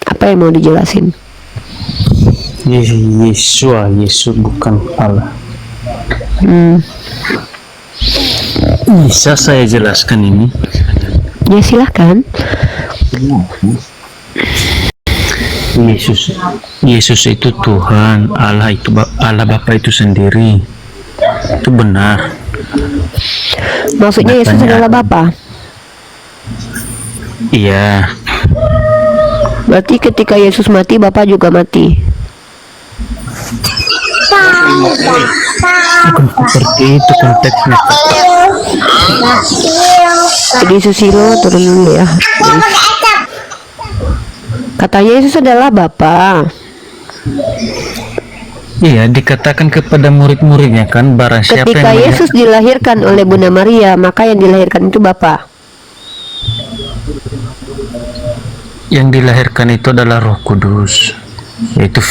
Apa yang mau dijelasin? Yesus bukan Allah. Bisa saya jelaskan ini? Ya silahkan. Yesus itu Tuhan, Allah itu Allah Bapa itu sendiri. Itu benar. Maksudnya Yesus adalah Bapa? Iya. Berarti ketika Yesus mati, Bapa juga mati? Bukan seperti itu konteksnya. Jadi Susilo turun dulu ya. Katanya Yesus adalah Bapa. Iya, dikatakan kepada murid-muridnya kan, barang siapa Ketika yang Yesus dilahirkan oleh Bunda Maria, maka yang dilahirkan itu Bapa. yang dilahirkan itu adalah Roh Kudus, yaitu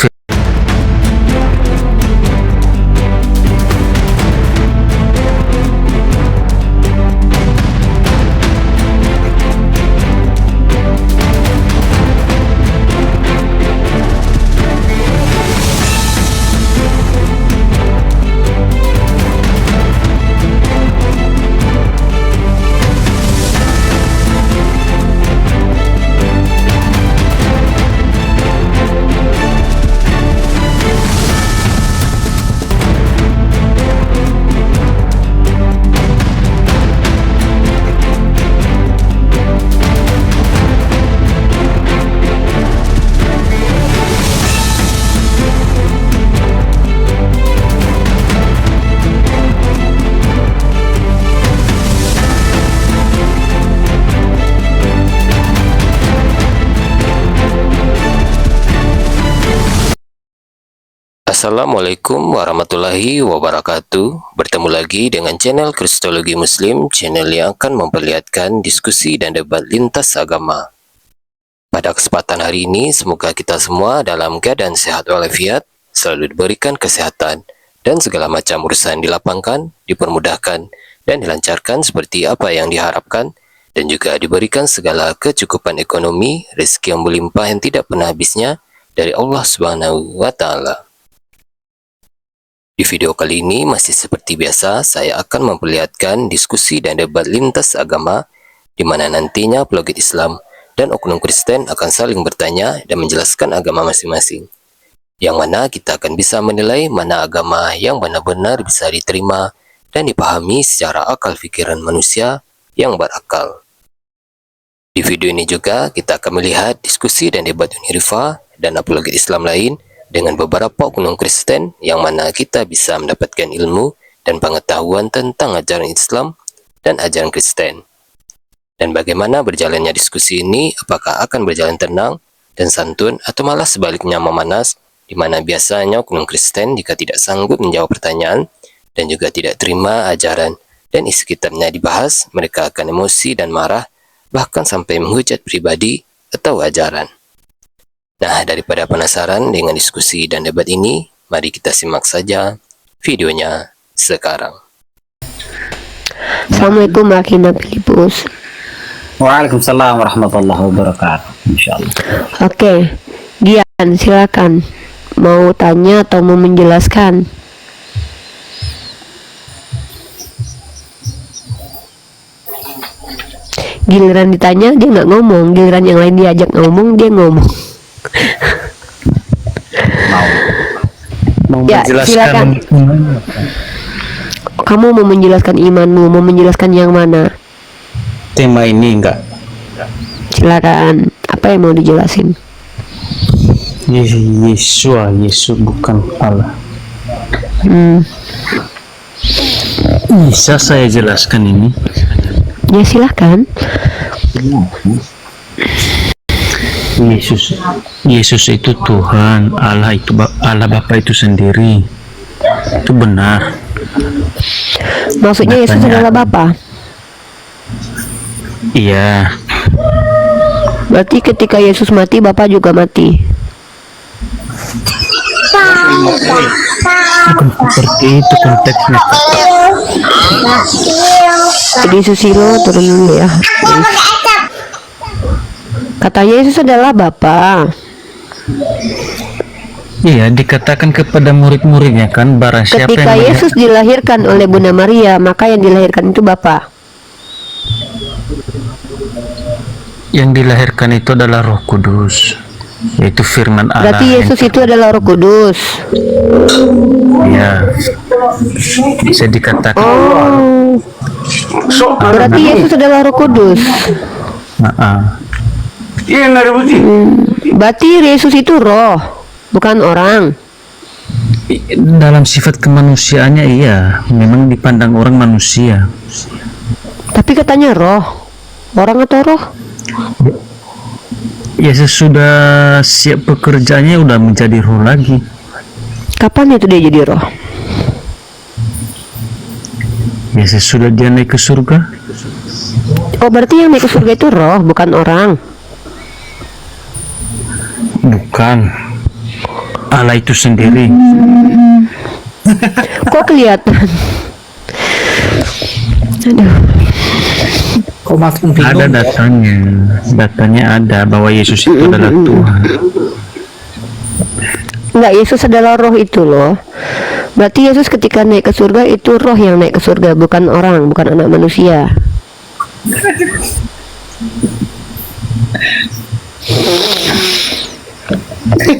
Assalamualaikum warahmatullahi wabarakatuh. Bertemu lagi dengan channel Kristologi Muslim, channel yang akan memperlihatkan diskusi dan debat lintas agama. Pada kesempatan hari ini, semoga kita semua dalam keadaan sehat walafiat, selalu diberikan kesehatan, dan segala macam urusan dilapangkan, dipermudahkan, dan dilancarkan seperti apa yang diharapkan, dan juga diberikan segala kecukupan ekonomi, rezeki yang melimpah yang tidak pernah habisnya dari Allah Subhanahu wa Ta'ala. Di video kali ini masih seperti biasa, saya akan memperlihatkan diskusi dan debat lintas agama, di mana nantinya apologet Islam dan oknum Kristen akan saling bertanya dan menjelaskan agama masing-masing. Yang mana kita akan bisa menilai mana agama yang benar-benar bisa diterima dan dipahami secara akal pikiran manusia yang berakal. Di video ini juga kita akan melihat diskusi dan debat Unirifa dan apologet Islam lain dengan beberapa oknum Kristen yang mana kita bisa mendapatkan ilmu dan pengetahuan tentang ajaran Islam dan ajaran Kristen. Dan bagaimana berjalannya diskusi ini, apakah akan berjalan tenang dan santun atau malah sebaliknya memanas, di mana biasanya oknum Kristen jika tidak sanggup menjawab pertanyaan dan juga tidak terima ajaran dan isi kitabnya dibahas, mereka akan emosi dan marah, bahkan sampai menghujat pribadi atau ajaran. Nah, daripada penasaran dengan diskusi dan debat ini, mari kita simak saja videonya sekarang. Assalamualaikum warahmatullahi Filipus. Waalaikumsalam warahmatullahi wabarakatuh. Insyaallah. Oke, Gian, silakan. Mau tanya atau mau menjelaskan? Giliran ditanya dia nggak ngomong, giliran yang lain diajak ngomong dia ngomong. mau Ya, silakan. Kamu mau menjelaskan imanmu, mau menjelaskan yang mana? tema ini enggak. Silakan. Apa yang mau dijelasin? Yesus bukan Allah. Bisa saya jelaskan ini? Ya silahkan. Yesus itu Tuhan, Allah itu Allah Bapa itu sendiri. Itu benar. Maksudnya Yesus adalah Bapa? Iya. Berarti ketika Yesus mati, Bapa juga mati? Bukan seperti itu konteksnya. Jadi Susilo turun dulu ya. Katanya Yesus adalah Bapa. Iya, dikatakan kepada murid-muridnya kan, barang siapa Ketika yang Yesus dilahirkan oleh Bunda Maria, maka yang dilahirkan itu Bapa. yang dilahirkan itu adalah Roh Kudus, yaitu firman Allah. Berarti Yesus itu adalah Roh Kudus. Ya, bisa dikatakan. Oh, berarti Yesus adalah Roh Kudus. Berarti Yesus itu roh, bukan orang. Dalam sifat kemanusiaannya iya, memang dipandang orang manusia. Tapi katanya roh. Orang atau roh? Yesus sudah siap pekerjaannya, udah menjadi roh lagi. Kapan itu dia jadi roh? Yesus sudah dia naik ke surga. Oh, berarti yang naik ke surga itu roh, bukan orang. Bukan, Allah itu sendiri. Kok kelihatan? Aduh. Kok makin bingung? Ada datanya ada bahwa Yesus itu adalah Tuhan. Enggak, Yesus adalah roh itu loh. Berarti Yesus ketika naik ke surga itu roh yang naik ke surga, bukan orang, bukan anak manusia.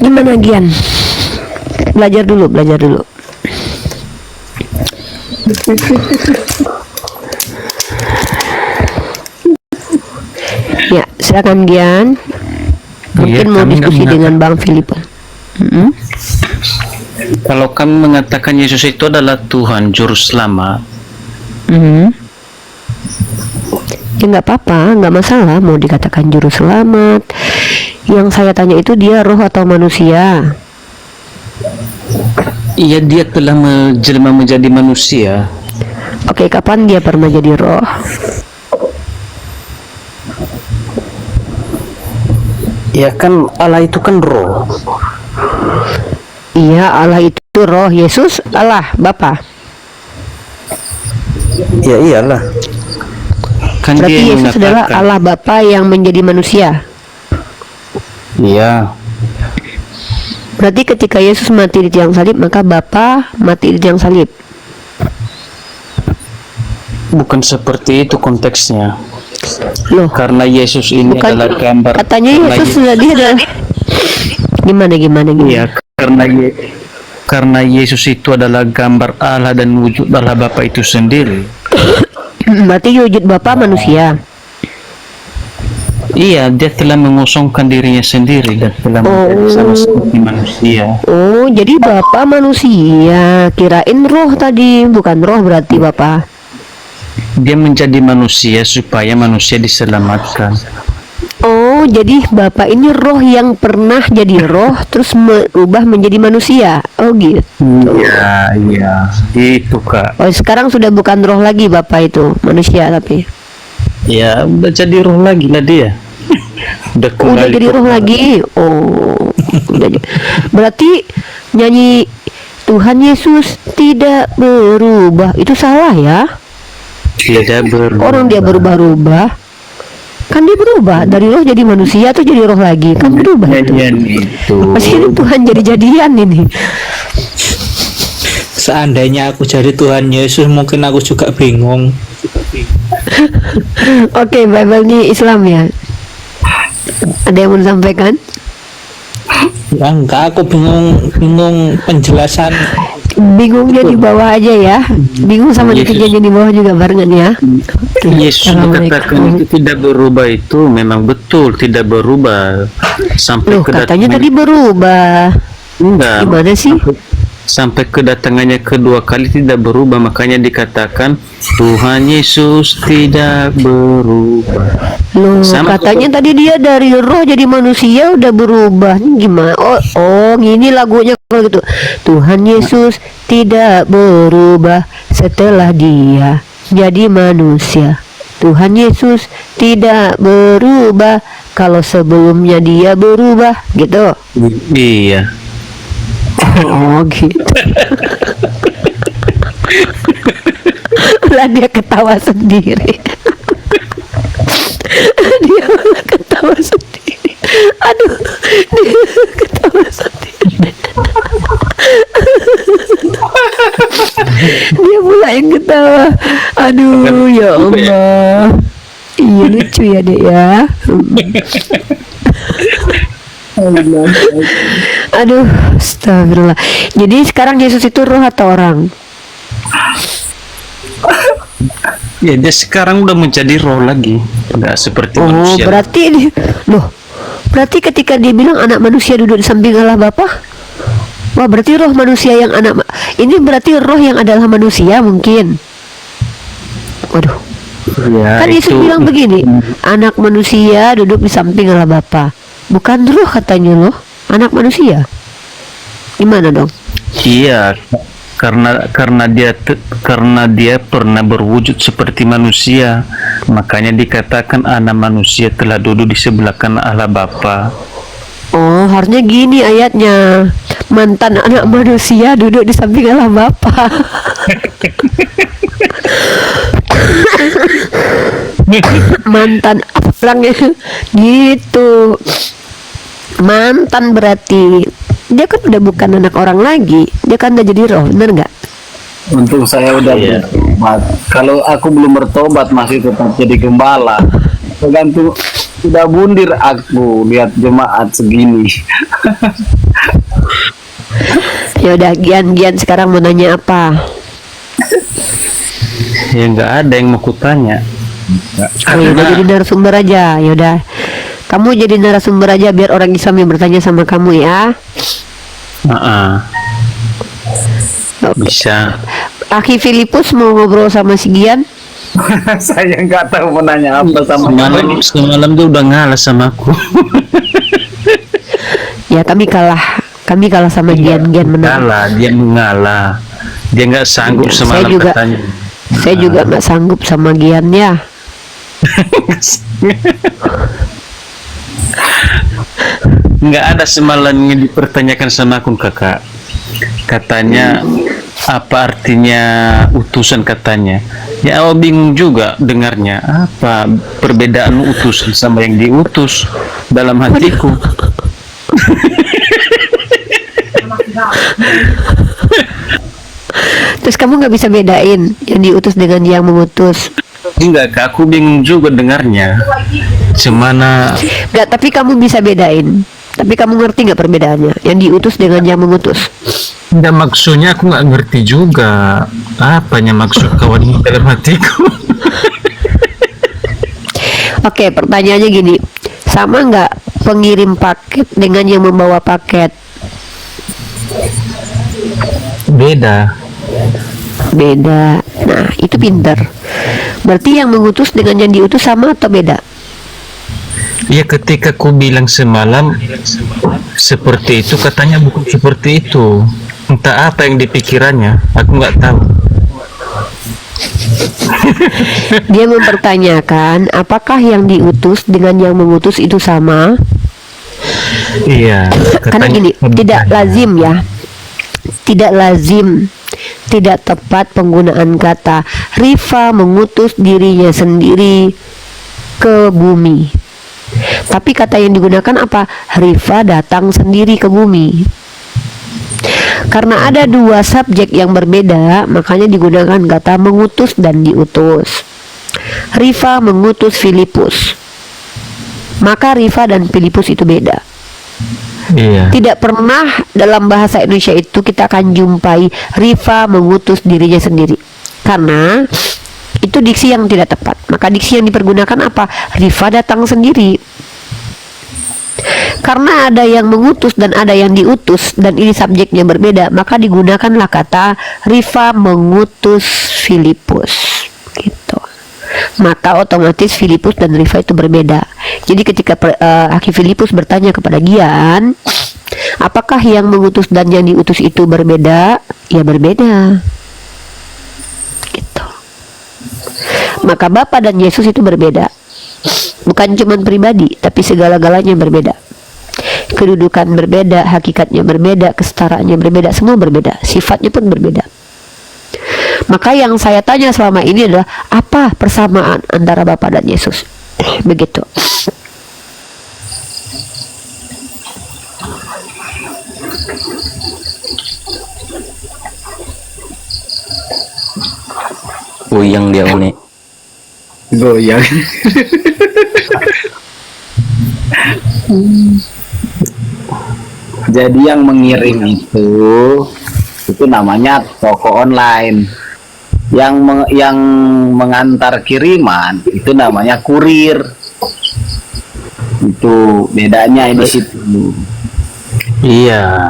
Gimana Gian? Belajar dulu. Ya, silakan Gian. Mungkin mau kami diskusi nggak dengan Bang Filippo. Kalau kami mengatakan Yesus itu adalah Tuhan, Juru Selamat, Ya nggak apa-apa, nggak masalah mau dikatakan juru selamat. Yang saya tanya itu dia roh atau manusia? iya dia telah menjelma menjadi manusia. Oke, kapan dia pernah jadi roh? Ya kan Allah itu kan roh. Iya, Allah itu roh. Yesus Allah, Bapa. Ya iyalah. Kan Berarti dia yang Yesus adalah mengatakan. Allah Bapa yang menjadi manusia. Iya. Berarti ketika Yesus mati di tiang salib, maka Bapa mati di tiang salib. Bukan seperti itu konteksnya. Loh, Karena Yesus ini bukan. adalah gambar. Katanya karena Yesus tadi adalah gimana? Iya, karena Yesus itu adalah gambar Allah dan wujud Allah Bapa itu sendiri. Berarti wujud Bapa manusia. Iya, dia telah mengosongkan dirinya sendiri dan telah menjadi sama seperti manusia. Oh, jadi Bapa manusia. Kirain roh tadi, bukan roh berarti Bapa. Dia menjadi manusia supaya manusia diselamatkan. Oh, jadi Bapak ini roh yang pernah jadi roh terus berubah menjadi manusia. Oh gitu. Iya, itu Kak. Oh, sekarang sudah bukan roh lagi Bapak itu, manusia tapi. Ya, udah jadi roh lagi lah dia. Udah Jadi roh lagi. Oh, berarti nyanyi Tuhan Yesus tidak berubah itu salah ya? Tidak berubah. Orang dia berubah-ubah. Kan dia berubah dari roh jadi manusia atau jadi roh lagi, kan berubah itu. Itu. Pasti ini Tuhan jadi-jadian ini. Seandainya aku jadi Tuhan Yesus, mungkin aku juga bingung. Oke, Bible ini Islam ya. Ada yang mau disampaikan? Ya enggak, aku bingung penjelasan. Bingungnya di bawah aja ya. Bingung sama dikejarnya di bawah juga barengan ya. Oke, Yesus dikatakan itu tidak berubah, itu memang betul tidak berubah sampai Loh, katanya tadi berubah. enggak. Gimana sih? Sampai kedatangannya kedua kali tidak berubah, makanya dikatakan Tuhan Yesus tidak berubah. Loh, Sama katanya tadi dia dari roh jadi manusia udah berubah. Ini gimana? Oh, gini lagunya kalau gitu. Tuhan Yesus tidak berubah setelah dia jadi manusia. Tuhan Yesus tidak berubah kalau sebelumnya dia berubah, gitu. Iya. Oh gitu. Lah dia ketawa sendiri. Dia ketawa sendiri. Aduh, dia ketawa sendiri. Dia pula yang ketawa. Aduh, ya Allah. Iya, lucu ya, Dek ya. Aduh, astagfirullah. Jadi sekarang Yesus itu roh atau orang? Ya dia sekarang udah menjadi roh lagi, nggak seperti Oh, manusia. berarti ketika dia bilang anak manusia duduk di samping Allah Bapa, wah berarti roh manusia yang ini berarti roh yang adalah manusia mungkin. Waduh, Ya, kan Yesus bilang begini, anak manusia duduk di samping Allah Bapa, bukan roh katanya loh, anak manusia. Gimana dong? Iya, karena dia pernah berwujud seperti manusia, makanya dikatakan anak manusia telah duduk di sebelah kanan Allah Bapa. Oh, harusnya gini ayatnya, mantan anak manusia duduk di samping Allah Bapa. Mantan apa bilangnya gitu, mantan berarti dia kan udah bukan anak orang lagi, dia kan udah jadi roh, bener nggak? Untung saya udah bertobat. Kalau aku belum bertobat masih tetap jadi gembala. Tergantung udah bundir aku lihat jemaat segini. Ya udah, Gian sekarang mau nanya apa? Ya nggak ada yang mau kutanya. Oh, yaudah jadi narasumber aja, yaudah. Kamu jadi narasumber aja biar orang Islam yang bertanya sama kamu ya. Bisa. Akhi Filipus mau ngobrol sama si Gian? Saya nggak tahu mau nanya apa sama Semalam dia udah ngalah sama aku. Ya kami kalah sama Gian menang. Dia mengalah. Dia nggak sanggup semalam katanya. Saya juga nggak sanggup sama Gian ya. Nggak ada semalam yang dipertanyakan sama aku kakak. Katanya apa artinya utusan katanya. Ya awal bingung juga dengarnya. Apa perbedaan utusan sama yang diutus dalam hatiku. Terus kamu nggak bisa bedain yang diutus dengan yang mengutus? Enggak kak, aku bingung juga dengarnya. Semana Nggak, tapi kamu bisa bedain. Tapi kamu ngerti nggak perbedaannya? Yang diutus dengan yang mengutus? enggak, maksudnya aku nggak ngerti juga apanya maksud kawan ini dalam hatiku. Oke, pertanyaannya gini, sama nggak pengirim paket dengan yang membawa paket? Beda. Beda. Nah, itu pinter. Berarti yang mengutus dengan yang diutus sama atau beda? Ya ketika ku bilang semalam seperti itu, katanya bukan seperti itu. Entah apa yang dipikirannya, aku nggak tahu. Dia mempertanyakan apakah yang diutus dengan yang mengutus itu sama? Iya. Karena gini, tidak lazim ya. Tidak lazim, tidak tepat penggunaan kata Rifa mengutus dirinya sendiri ke bumi. Tapi kata yang digunakan apa? Rifa datang sendiri ke bumi. Karena ada dua subjek yang berbeda, makanya digunakan kata mengutus dan diutus. Rifa mengutus Filipus, maka Rifa dan Filipus itu beda. Iya. Tidak pernah dalam bahasa Indonesia itu kita akan jumpai Rifa mengutus dirinya sendiri, karena itu diksi yang tidak tepat. Maka diksi yang dipergunakan apa? Rifa datang sendiri. Karena ada yang mengutus dan ada yang diutus, dan ini subjeknya berbeda, maka digunakanlah kata Rifa mengutus Filipus gitu. Maka otomatis Filipus dan Rifa itu berbeda. Jadi ketika Akhi Filipus bertanya kepada Gian, apakah yang mengutus dan yang diutus itu berbeda? Ya berbeda gitu. Maka Bapa dan Yesus itu berbeda. Bukan cuma pribadi, tapi segala-galanya berbeda. Kedudukan berbeda, hakikatnya berbeda, kesetaraannya berbeda, semua berbeda, sifatnya pun berbeda. Maka yang saya tanya selama ini adalah apa persamaan antara Bapa dan Yesus? Begitu. Uyang dia unik. Goyang. Jadi yang mengirim itu namanya toko online. Yang mengantar kiriman itu namanya kurir. Itu bedanya di situ. Iya.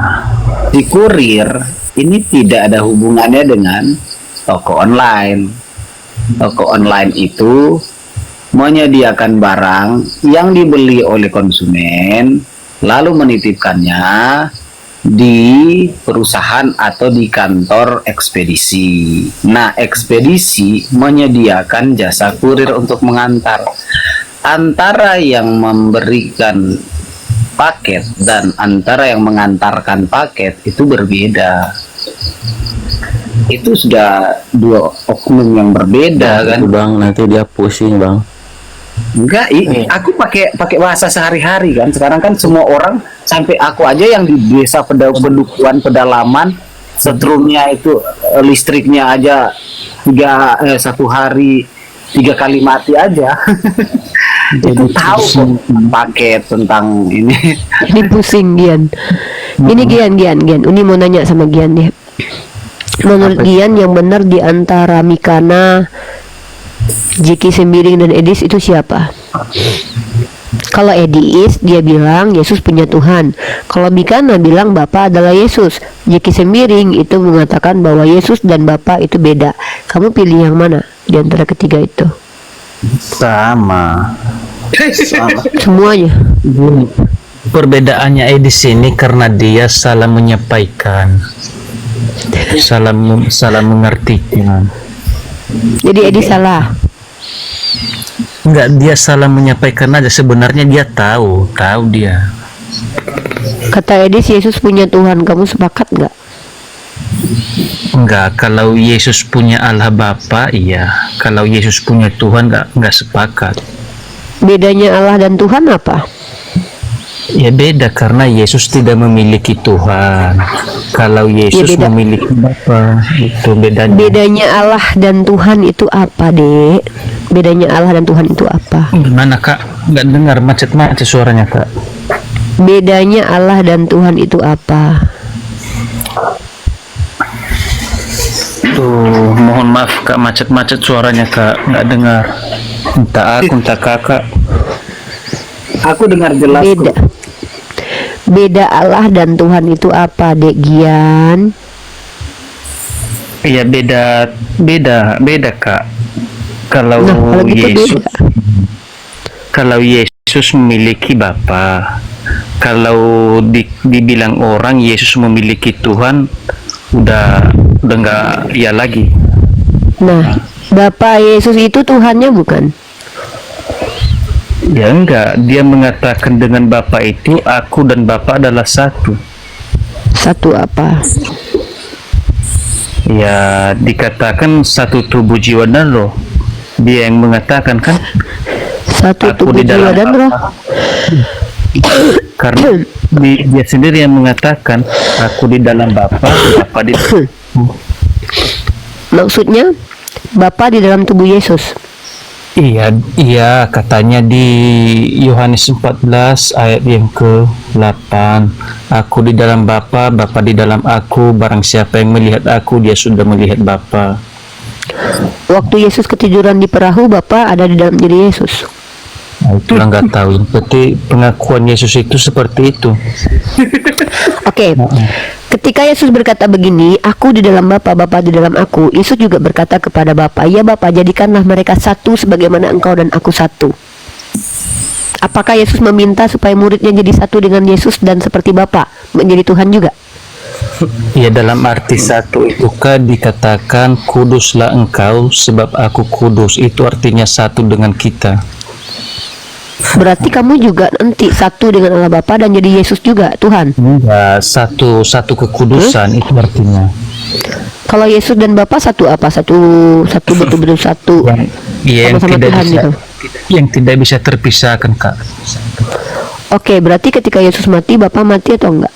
Di kurir ini tidak ada hubungannya dengan toko online. Toko online itu menyediakan barang yang dibeli oleh konsumen lalu menitipkannya di perusahaan atau di kantor ekspedisi. Nah, ekspedisi menyediakan jasa kurir untuk mengantar. Antara yang memberikan paket dan antara yang mengantarkan paket itu berbeda. Itu sudah dua oknum yang berbeda kan. Bang, nanti dia pusing, Bang. Enggak, aku pakai bahasa sehari-hari kan. Sekarang kan semua orang, sampai aku aja yang di desa Pedukuhan Pedalaman, setrumnya itu listriknya aja satu hari 3 kali mati aja. Itu tahu kok paket tentang ini. Ini pusing Gian. Ini Gian. Uni mau nanya sama Gian ya. Menurut Gian yang benar di antara Mikana, Jiki Sembiring dan Edis itu siapa? Kalau Edis dia bilang Yesus punya Tuhan. Kalau Mikana bilang Bapa adalah Yesus. Jiki Sembiring itu mengatakan bahwa Yesus dan Bapa itu beda. Kamu pilih yang mana di antara ketiga itu? Sama. Semuanya. Perbedaannya di sini karena dia salah menyampaikan, salah mengartikan. Jadi Edis salah. Enggak, dia salah menyampaikan aja. Sebenarnya dia tahu dia. Kata Edis Yesus punya Tuhan. Kamu sepakat nggak? Enggak, kalau Yesus punya Allah Bapa, iya. Kalau Yesus punya Tuhan, enggak sepakat. Bedanya Allah dan Tuhan apa? Ya beda karena Yesus tidak memiliki Tuhan. Kalau Yesus beda. memiliki Bapa, itu bedanya. Bedanya Allah dan Tuhan itu apa, Dek? Bedanya Allah dan Tuhan itu apa? Gimana, Kak? Enggak dengar, macet-macet suaranya, Kak. Bedanya Allah dan Tuhan itu apa? Tuh, mohon maaf, Kak, macet-macet suaranya, Kak. Enggak dengar. Entah aku, entah Kakak. Aku dengar jelas Beda. kok. Beda Allah dan Tuhan itu apa, Dek Gian? Iya, beda, Kak. Kalau Nah, kalau gitu Yesus beda. Kalau Yesus memiliki Bapa, kalau dibilang orang Yesus memiliki Tuhan, udah nggak ya lagi. Nah, Bapa Yesus itu Tuhannya bukan? Ya enggak, dia mengatakan dengan Bapa itu, aku dan Bapa adalah satu. Satu apa? Ya dikatakan satu tubuh jiwa dan roh. Dia yang mengatakan kan, Satu aku tubuh di jiwa dalam dan roh. karena dia sendiri yang mengatakan, aku di dalam Bapa, Bapa di Maksudnya Bapa di dalam tubuh Yesus. Iya, katanya di Yohanes 14 ayat yang ke-8. Aku di dalam Bapa, Bapa di dalam aku, barang siapa yang melihat aku, dia sudah melihat Bapa. Waktu Yesus ketiduran di perahu, Bapa ada di dalam diri Yesus. Nah, itulah nggak tahu. Berarti pengakuan Yesus itu seperti itu. Oke. Ketika Yesus berkata begini, aku di dalam Bapa, Bapa di dalam aku, Yesus juga berkata kepada Bapa, ya Bapa, jadikanlah mereka satu sebagaimana engkau dan aku satu. Apakah Yesus meminta supaya muridnya jadi satu dengan Yesus dan seperti Bapa menjadi Tuhan juga? Ya, dalam arti satu itu kan dikatakan kuduslah engkau sebab aku kudus. Itu artinya satu dengan kita. Berarti kamu juga nanti satu dengan Allah Bapa dan jadi Yesus juga Tuhan. Ya, satu kekudusan itu artinya. Kalau Yesus dan Bapa satu apa? Satu betul-betul satu. Yang Sama-sama tidak Tuhan bisa, gitu. yang tidak bisa terpisahkan, Kak. Oke, berarti ketika Yesus mati, Bapa mati atau enggak?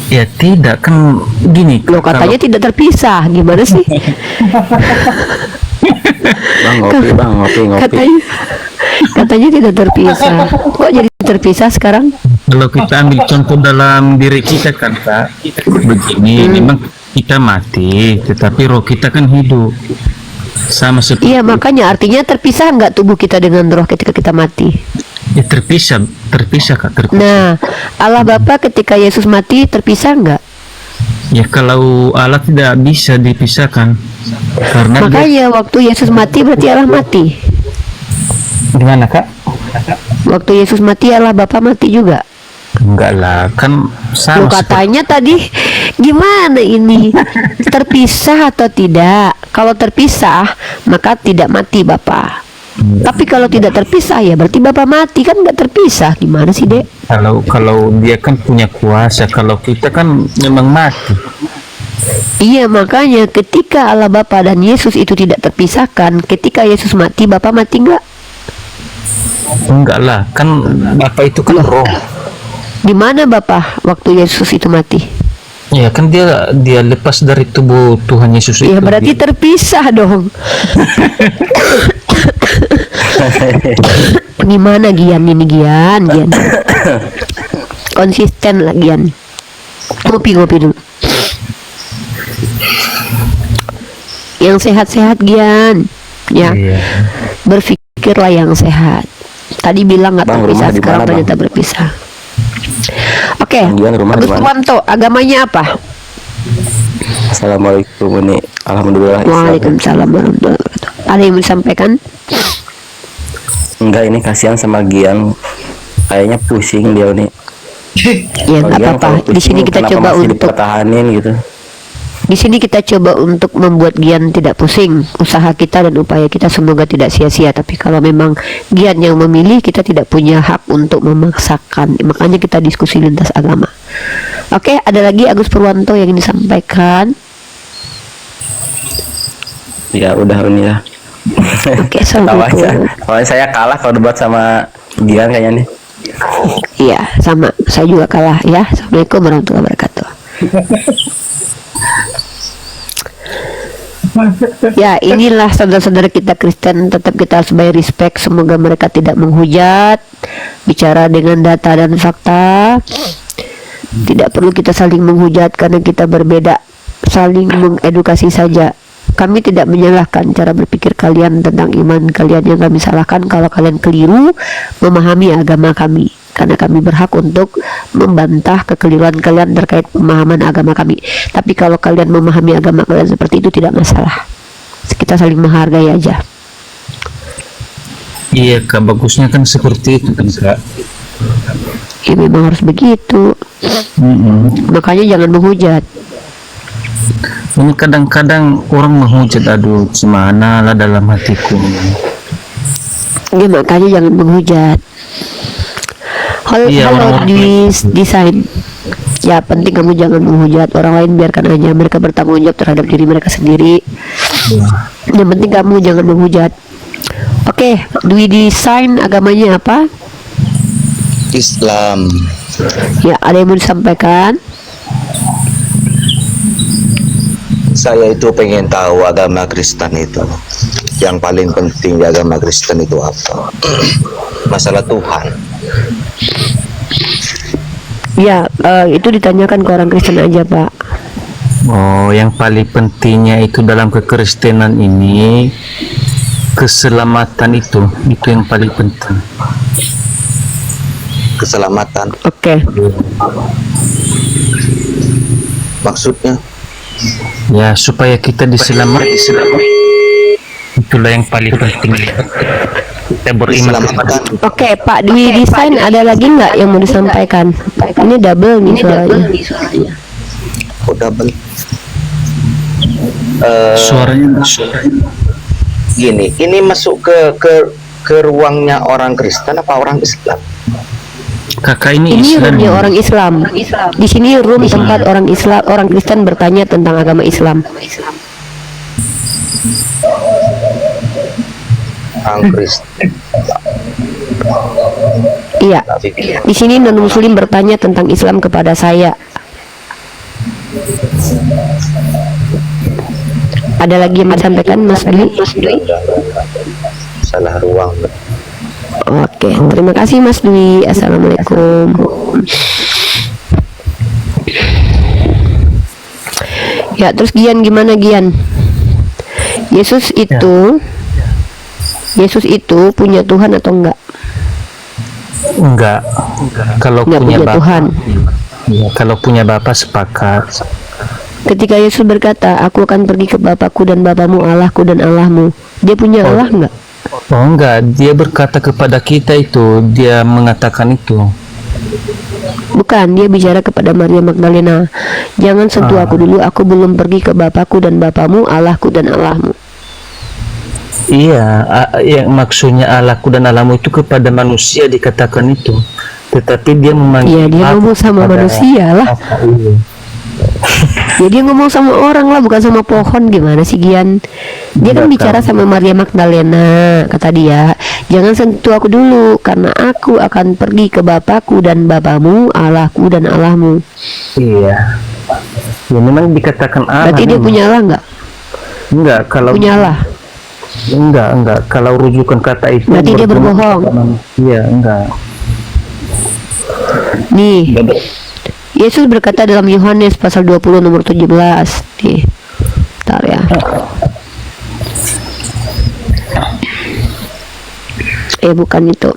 Ya tidak, kan gini. Loh, katanya tidak terpisah. Gimana sih? Bang, ngopi. Katanya tidak terpisah. Kok jadi terpisah sekarang? Kalau kita ambil contoh dalam diri kita kan, Kak, begini, memang kita mati, tetapi roh kita kan hidup. Sama seperti Iya, makanya artinya terpisah enggak tubuh kita dengan roh ketika kita mati? ya, terpisah Kak, terpisah. Nah, Allah Bapa ketika Yesus mati terpisah enggak? Ya kalau Allah tidak bisa dipisahkan, karena dia, Makanya waktu Yesus mati berarti Allah mati. gimana, Kak? Waktu Yesus mati Allah Bapa mati juga. Enggak lah, kan Loh, sama katanya tadi gimana ini? Terpisah atau tidak? Kalau terpisah maka tidak mati Bapak. Tapi kalau tidak terpisah ya berarti Bapak mati, kan nggak terpisah. Gimana sih, Dek? kalau dia kan punya kuasa, kalau kita kan memang mati. Iya, makanya ketika Allah Bapa dan Yesus itu tidak terpisahkan, ketika Yesus mati Bapak mati nggak? Enggak lah, kan Bapak itu kan roh. Di mana Bapak waktu Yesus itu mati? Ya kan dia lepas dari tubuh Tuhan Yesus itu. Ya berarti terpisah dong. Gimana Gian ini Gian? Konsisten lah Gian. Ngopi dulu. Yang sehat-sehat Gian. Ya. Iya. Berpikirlah yang sehat. Tadi bilang nggak Bang, terpisah, rumah di sekarang mana, Bang? ternyata berpisah. Oke, Gian, rumah Agus di mana? Purwanto, agamanya apa? Assalamualaikum, ini alhamdulillah. Waalaikumsalam warahmatullahi wabarakatuh. Ada yang mau disampaikan? Enggak, ini kasihan sama Gian. Kayaknya pusing dia nih. Ya Kalau nggak Gian apa-apa. kalau Di sini pusing, kita kenapa coba masih untuk dipertahanin gitu. Di sini kita coba untuk membuat Gian tidak pusing. Usaha kita dan upaya kita semoga tidak sia-sia. Tapi kalau memang Gian yang memilih, kita tidak punya hak untuk memaksakan. Makanya kita diskusi lintas agama. Oke, ada lagi Agus Purwanto yang ingin disampaikan. Ya udah ini ya. Oke, assalamualaikum. Kalau saya kalah kalau debat sama Gian kayaknya nih. Iya, sama. Saya juga kalah ya. Assalamualaikum warahmatullahi wabarakatuh. Ya, inilah saudara-saudara kita Kristen, tetap kita harus bayar respect. Semoga mereka tidak menghujat, bicara dengan data dan fakta. Tidak perlu kita saling menghujat karena kita berbeda, saling mengedukasi saja. Kami tidak menyalahkan cara berpikir kalian tentang iman kalian. Yang kami salahkan kalau kalian keliru memahami agama kami, karena kami berhak untuk membantah kekeliruan kalian terkait pemahaman agama kami. Tapi kalau kalian memahami agama kalian seperti itu tidak masalah. Kita saling menghargai aja. Iya, Kak, bagusnya kan seperti itu kan, Kak. Ya memang harus begitu. Makanya jangan menghujat. Ini kadang-kadang orang menghujat, aduh gimana lah dalam hatiku. Ya makanya jangan menghujat. Halo, Iya, halo orang- di desain. Ya penting kamu jangan menghujat orang lain, biarkan aja mereka bertanggung jawab terhadap diri mereka sendiri. Yang penting kamu jangan menghujat. Oke, Dwi Desain agamanya apa? Islam. Ya, ada yang mau disampaikan? Saya itu pengen tahu agama Kristen itu. Yang paling penting di agama Kristen itu apa? Masalah Tuhan. Ya, itu ditanyakan ke orang Kristen aja, Pak. Oh, yang paling pentingnya itu dalam kekristenan ini keselamatan itu yang paling penting. Keselamatan. Oke. Maksudnya Ya, supaya kita diselamatkan. Itulah yang paling penting. Kita beriman kepada diselamatkan. Oke, Pak Dwi Desain ada lagi nggak yang mau disampaikan? Ini double nih suaranya. Oh, double. suaranya. Gini, ini masuk ke ruangnya orang Kristen apa orang Islam? kakak ini Ini Islam. roomnya orang Islam. Di sini room tempat orang Islam, orang Kristen bertanya tentang agama Islam. Orang Kristen. Iya. Di sini non Muslim bertanya tentang Islam kepada saya. Ada lagi yang mau sampaikan, Mas Dwi? Salah ruang. Oke, terima kasih Mas Dwi. Assalamualaikum. Ya, terus Gian gimana Gian? Yesus itu punya Tuhan atau enggak? Enggak. Kalau Enggak punya punya bapak, Tuhan. iya, kalau punya bapak sepakat. Ketika Yesus berkata, aku akan pergi ke Bapakku dan Bapamu, Allahku dan Allahmu, dia punya Allah enggak? Oh enggak, dia berkata kepada kita itu, dia mengatakan itu. Bukan, dia bicara kepada Maria Magdalena, jangan sentuh aku dulu, aku belum pergi ke Bapakku dan Bapamu, Allahku dan Allahmu. Iya, yang maksudnya Allahku dan Allahmu itu kepada manusia dikatakan itu. Tetapi dia Iya, memanggil dia ngomong sama kepada manusia lah. Iya. Ya dia ngomong sama orang lah, bukan sama pohon. Gimana sih Gian? Dia kan bicara sama Maria Magdalena. Kata dia, jangan sentuh aku dulu, karena aku akan pergi ke Bapakku dan Bapamu, Allahku dan Allahmu. Iya. Ya memang dikatakan Allah. Berarti dia memang. punya Allah nggak? Enggak, kalau Punya Allah. enggak. Kalau rujukan kata itu Berarti dia berbohong. Iya, enggak. Nih, Yesus berkata dalam Yohanes pasal 20 nomor 17. Nih, bentar ya. Bukan itu.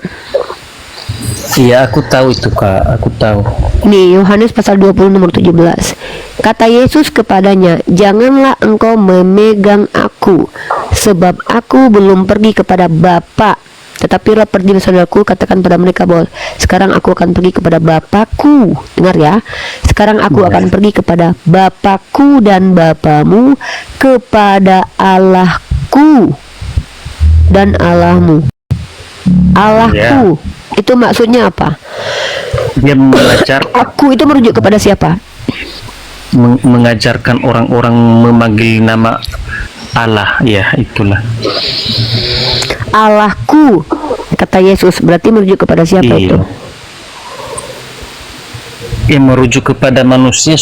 Iya, aku tahu itu Kak, aku tahu. Nih, Yohanes pasal 20 nomor 17. Kata Yesus kepadanya, janganlah engkau memegang aku, sebab aku belum pergi kepada Bapa. Tetapi roh pergi saudaraku, katakan pada mereka bahwa sekarang aku akan pergi kepada Bapakku. Dengar ya, sekarang aku akan pergi kepada Bapakku dan Bapamu, kepada Allahku dan Allahmu. Allahku, itu maksudnya apa? Dia mengajar, Aku itu merujuk kepada siapa? mengajarkan orang-orang memanggil nama Allah, ya itulah. Allahku, kata Yesus, berarti merujuk kepada siapa itu? Yang merujuk kepada manusia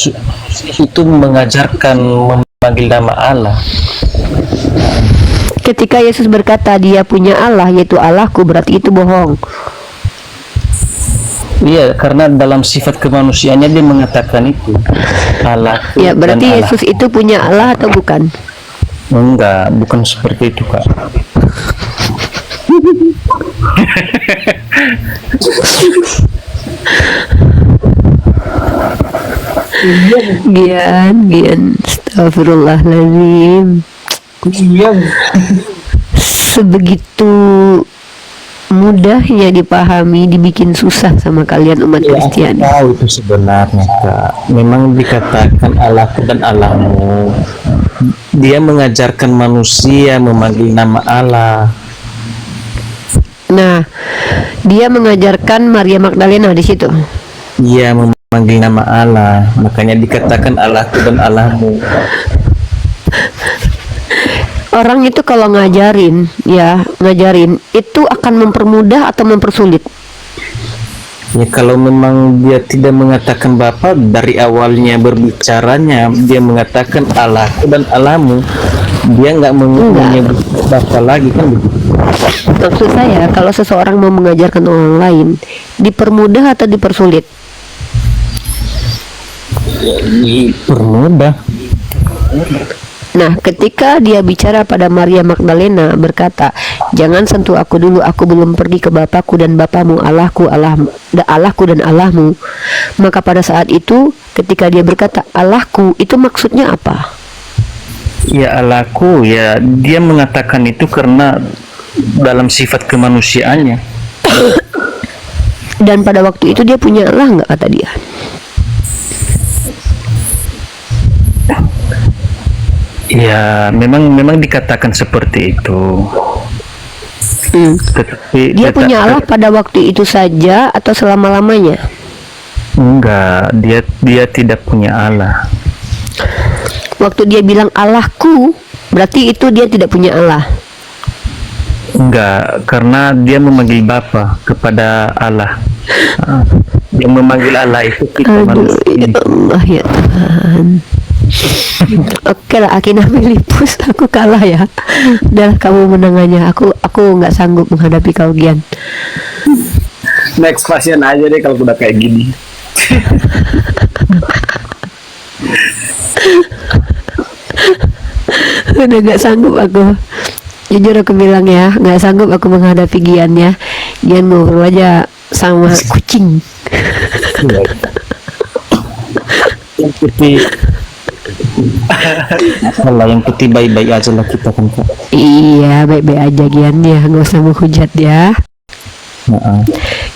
itu mengajarkan memanggil nama Allah. Ketika Yesus berkata dia punya Allah, yaitu Allahku, berarti itu bohong. Iya, karena dalam sifat kemanusiaannya dia mengatakan itu Allah. Ya, berarti dan Allah. Yesus itu punya Allah atau bukan? Enggak, bukan seperti itu Kak. Gian, astagfirullahaladzim. Sebegitu mudahnya dipahami, dibikin susah sama kalian umat Kristiani. Tahu itu sebenarnya Kak. Memang dikatakan Allahku dan Allahmu. Dia mengajarkan manusia memanggil nama Allah. Nah, dia mengajarkan Maria Magdalena di situ. Dia memanggil nama Allah, makanya dikatakan Allahku dan Allahmu. Orang itu kalau ngajarin itu akan mempermudah atau mempersulit. Ya kalau memang dia tidak mengatakan Bapa dari awalnya berbicaranya, dia mengatakan Allahku dan Allahmu, dia nggak menyebut Bapa lagi kan begitu. Maksud saya, kalau seseorang mau mengajarkan orang lain, dipermudah atau dipersulit? Permudah. Nah, ketika dia bicara pada Maria Magdalena berkata, jangan sentuh aku dulu, aku belum pergi ke Bapakku dan Bapamu, Allahku dan Allahmu. Maka pada saat itu, ketika dia berkata Allahku, itu maksudnya apa? Ya Allahku, ya dia mengatakan itu karena dalam sifat kemanusiaannya. Dan pada waktu itu dia punya Allah nggak, kata dia? Ya memang dikatakan seperti itu. Tetapi Dia punya Allah pada waktu itu saja atau selama-lamanya? enggak, dia tidak punya Allah. Waktu dia bilang Allahku, berarti itu dia tidak punya Allah. Enggak, karena dia memanggil Bapa kepada Allah. Yang memanggil Allah itu kita Aduh, ya manusia. Allah ya Tuhan. Oke lah, Akina Filipus, aku kalah ya. Udah, kamu menangannya. Aku nggak sanggup menghadapi kau, Gian. Next pasien aja deh kalau udah kayak gini. Udah nggak sanggup aku. Jujur aku bilang ya, nggak sanggup aku menghadapi Gian ya. Gian ngobrol aja sama kucing. Yang putih Allah yang putih baik-baik aja lah kita kan Kak. Iya, baik-baik aja Gian ya, nggak usah menghujat ya. Heeh.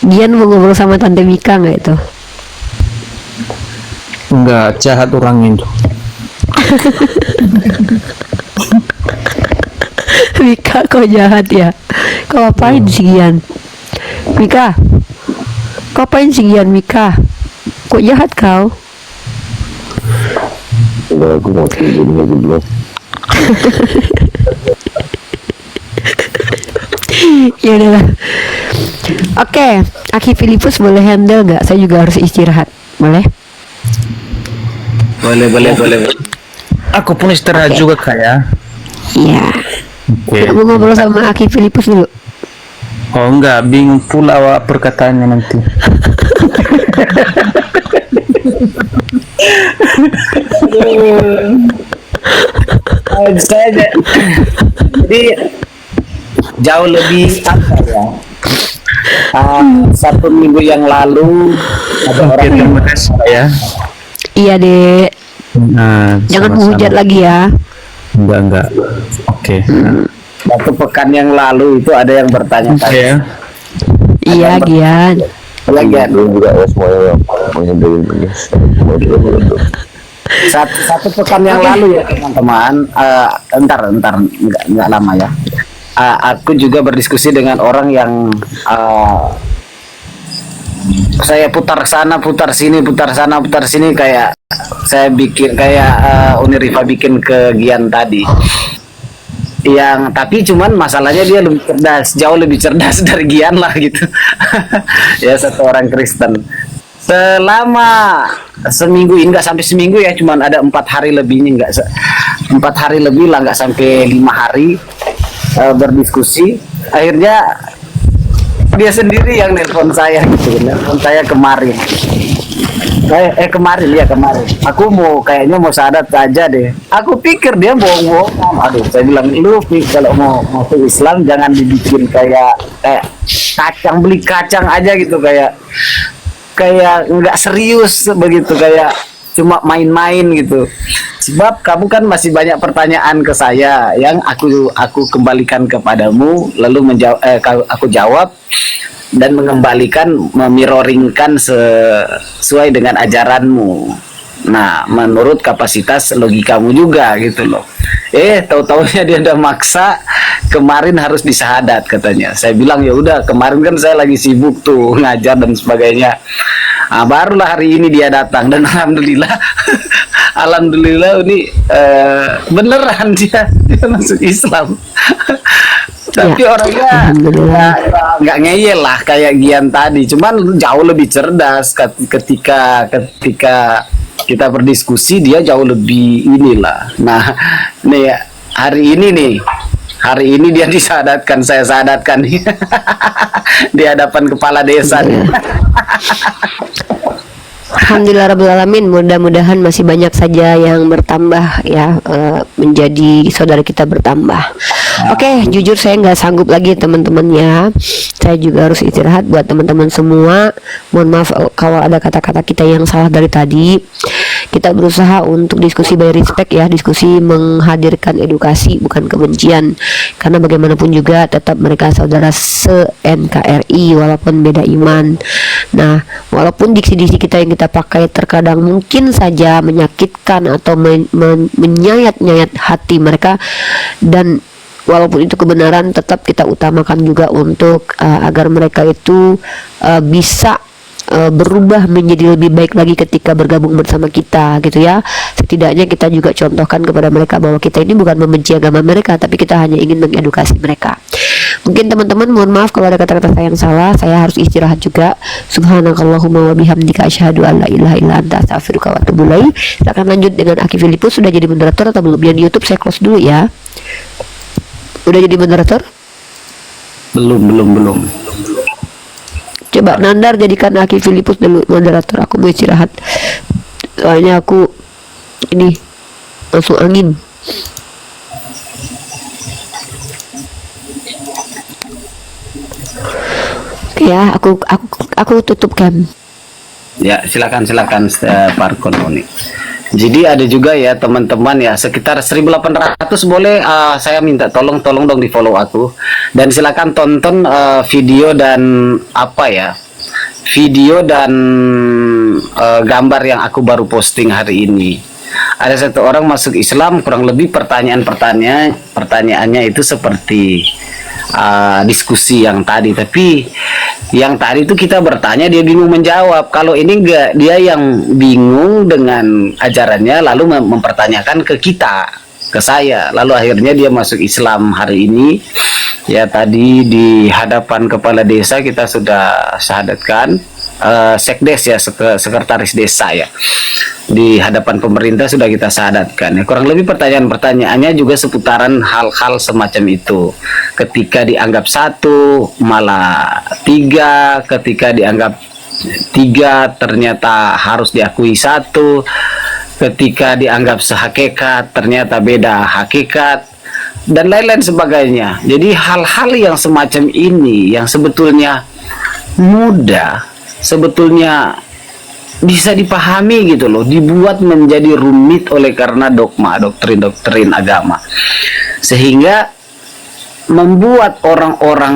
Gian mau ngobrol sama Tante Mika nggak itu? Enggak, jahat orangnya itu. Mika, kau jahat ya. Kau apain si Gian? Mika, kau apain si Gian, Mika? Kok jahat kau? Aku mau tidur lagi belum. Ya udahlah. Oke, Aki Filipus boleh handle nggak? Saya juga harus istirahat. Boleh? Boleh. Aku pun istirahat juga kayak. Iya. Oke. Mau ngobrol sama Aki Filipus dulu. Oh enggak, bingung pula awak perkataannya nanti. Saya jadi jauh lebih apa ya? 1 minggu yang lalu ada orang yang Terima kasih ya. Iya dek. Nah, Jangan sama-sama. menghujat lagi ya. Enggak. Oke. satu pekan yang lalu itu ada yang bertanya-tanya. Ya. Iya Gian. Lagi Belum juga ya semuanya menghindari ini. Semua juga belum. satu pekan yang lalu ya teman-teman. Entar nggak lama ya. Aku juga berdiskusi dengan orang yang saya putar sana putar sini kayak saya bikin kayak Unirifa bikin ke Gian tadi, yang tapi cuman masalahnya dia lebih cerdas, jauh lebih cerdas dari Gian lah gitu. Ya, satu orang Kristen selama seminggu ini, nggak sampai seminggu ya, cuman ada 4 hari lebihnya, 4 hari lebih lah, nggak sampai 5 hari berdiskusi. Akhirnya dia sendiri yang nelpon saya gitu, nelpon saya kemarin. Kemarin. Aku kayaknya mau syahadat aja deh. Aku pikir dia bohong-bohong. Aduh, saya bilang, lu kalau mau masuk Islam jangan dibikin kayak kacang, beli kacang aja gitu, kayak nggak serius begitu, kayak cuma main-main gitu. Sebab kamu kan masih banyak pertanyaan ke saya yang aku kembalikan kepadamu, lalu aku jawab dan mengembalikan, memiroringkan sesuai dengan ajaranmu. Nah, menurut kapasitas logikamu juga gitu loh. Tahu-taunya dia udah maksa kemarin harus disahadat katanya. Saya bilang ya udah, kemarin kan saya lagi sibuk tuh ngajar dan sebagainya. Barulah hari ini dia datang dan alhamdulillah alhamdulillah ini beneran dia masuk Islam. Tapi orangnya nggak ngeyel lah kayak Gian tadi, cuman jauh lebih cerdas. Ketika kita berdiskusi dia jauh lebih inilah. Nah, nih hari ini dia disadatkan, saya sadatkan nih di hadapan kepala desa nih. Alhamdulillah Rabbil Alamin, mudah-mudahan masih banyak saja yang bertambah ya, menjadi saudara kita bertambah. Oke, jujur saya nggak sanggup lagi teman-teman ya. Saya juga harus istirahat. Buat teman-teman semua, mohon maaf kalau ada kata-kata kita yang salah dari tadi. Kita berusaha untuk diskusi by respect ya, diskusi menghadirkan edukasi bukan kebencian, karena bagaimanapun juga tetap mereka saudara se-NKRI walaupun beda iman. Nah, walaupun diksi-diksi kita yang kita pakai terkadang mungkin saja menyakitkan atau menyayat-nyayat hati mereka, dan walaupun itu kebenaran, tetap kita utamakan juga untuk agar mereka itu bisa berubah menjadi lebih baik lagi ketika bergabung bersama kita gitu ya. Setidaknya kita juga contohkan kepada mereka bahwa kita ini bukan membenci agama mereka, tapi kita hanya ingin mengedukasi mereka. Mungkin teman-teman mohon maaf kalau ada kata-kata saya yang salah, saya harus istirahat juga. Subhanakallahumma wa bihamdika asyhadu an la ilaha illa anta astaghfiruka wa atubu ilaik. Silakan lanjut dengan Aki Filipus. Sudah jadi moderator atau belum? Yang di YouTube saya close dulu ya. Udah jadi moderator? Belum. Coba Nandar jadikan Aki Filipus dulu moderator. Aku mau istirahat. Soalnya aku ini masuk angin. Oke ya, aku tutup cam. Ya, silakan Parkon Oni. Jadi ada juga ya teman-teman ya, sekitar 1.800 boleh saya minta tolong dong di follow aku, dan silakan tonton video dan gambar yang aku baru posting hari ini. Ada satu orang masuk Islam, kurang lebih pertanyaannya itu seperti diskusi yang tadi, tapi yang tadi itu kita bertanya dia bingung menjawab. Kalau ini enggak, dia yang bingung dengan ajarannya lalu mempertanyakan ke kita, ke saya, lalu akhirnya dia masuk Islam hari ini ya. Tadi di hadapan kepala desa kita sudah syahadatkan, sekdes ya, sekretaris desa ya, di hadapan pemerintah sudah kita syahadatkan ya. Kurang lebih pertanyaannya juga seputaran hal-hal semacam itu. Ketika dianggap 1 malah 3, ketika dianggap 3 ternyata harus diakui 1, ketika dianggap sehakikat ternyata beda hakikat, dan lain-lain sebagainya. Jadi hal-hal yang semacam ini yang sebetulnya mudah, sebetulnya bisa dipahami gitu loh, dibuat menjadi rumit oleh karena dogma, doktrin agama, sehingga membuat orang-orang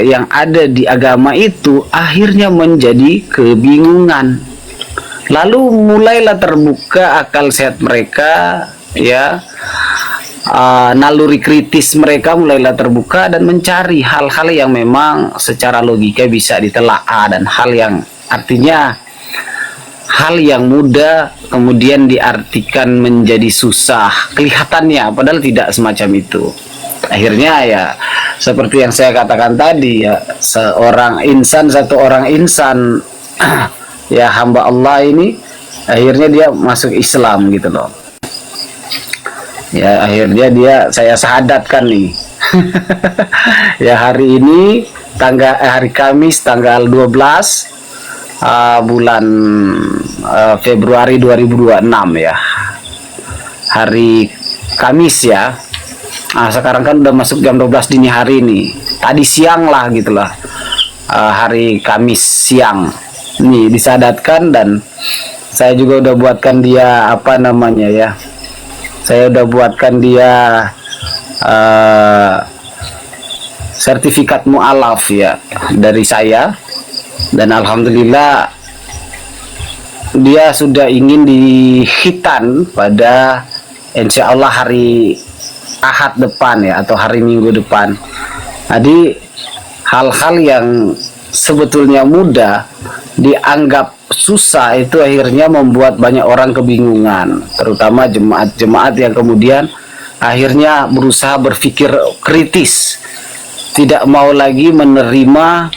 yang ada di agama itu akhirnya menjadi kebingungan. Lalu mulailah terbuka akal sehat mereka ya, naluri kritis mereka mulailah terbuka dan mencari hal-hal yang memang secara logika bisa ditelaah, dan hal yang artinya hal yang mudah kemudian diartikan menjadi susah kelihatannya, padahal tidak semacam itu. Akhirnya ya seperti yang saya katakan tadi ya, satu orang insan ya, hamba Allah ini akhirnya dia masuk Islam gitu loh ya. Akhirnya saya syahadatkan nih ya hari ini hari Kamis tanggal 12 bulan Februari 2026 ya, hari Kamis ya. Sekarang kan udah masuk jam 12 dini hari nih, tadi siang lah gitulah, hari Kamis siang nih disadatkan. Dan saya juga udah buatkan dia saya udah buatkan dia sertifikat mu'alaf ya dari saya, dan alhamdulillah dia sudah ingin dihitan pada insya Allah hari Ahad depan ya, atau hari Minggu depan. Jadi hal-hal yang sebetulnya mudah dianggap susah itu akhirnya membuat banyak orang kebingungan, terutama jemaat-jemaat yang kemudian akhirnya berusaha berpikir kritis, tidak mau lagi menerima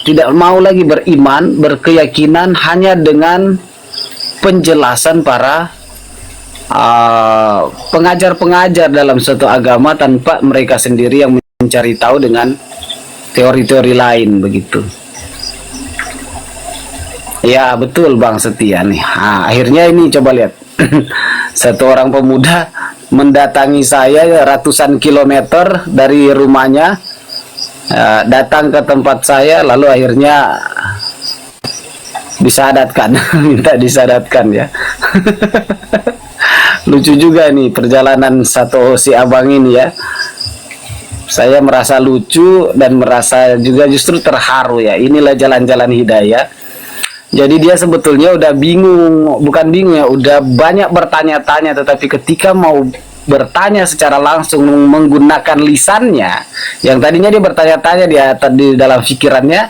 tidak mau lagi beriman, berkeyakinan hanya dengan penjelasan para pengajar-pengajar dalam suatu agama, tanpa mereka sendiri yang mencari tahu dengan teori-teori lain begitu. Ya betul Bang Setia nih. Akhirnya ini coba lihat satu orang pemuda mendatangi saya ratusan kilometer dari rumahnya, datang ke tempat saya, lalu akhirnya disadatkan minta disadatkan ya. Lucu juga nih perjalanan si abang ini ya. Saya merasa lucu dan merasa juga justru terharu ya. Inilah jalan-jalan hidayah Jadi dia sebetulnya udah bingung, bukan bingung ya, udah banyak bertanya-tanya, tetapi ketika mau bertanya secara langsung menggunakan lisannya, yang tadinya dia bertanya-tanya dia tadi dalam pikirannya,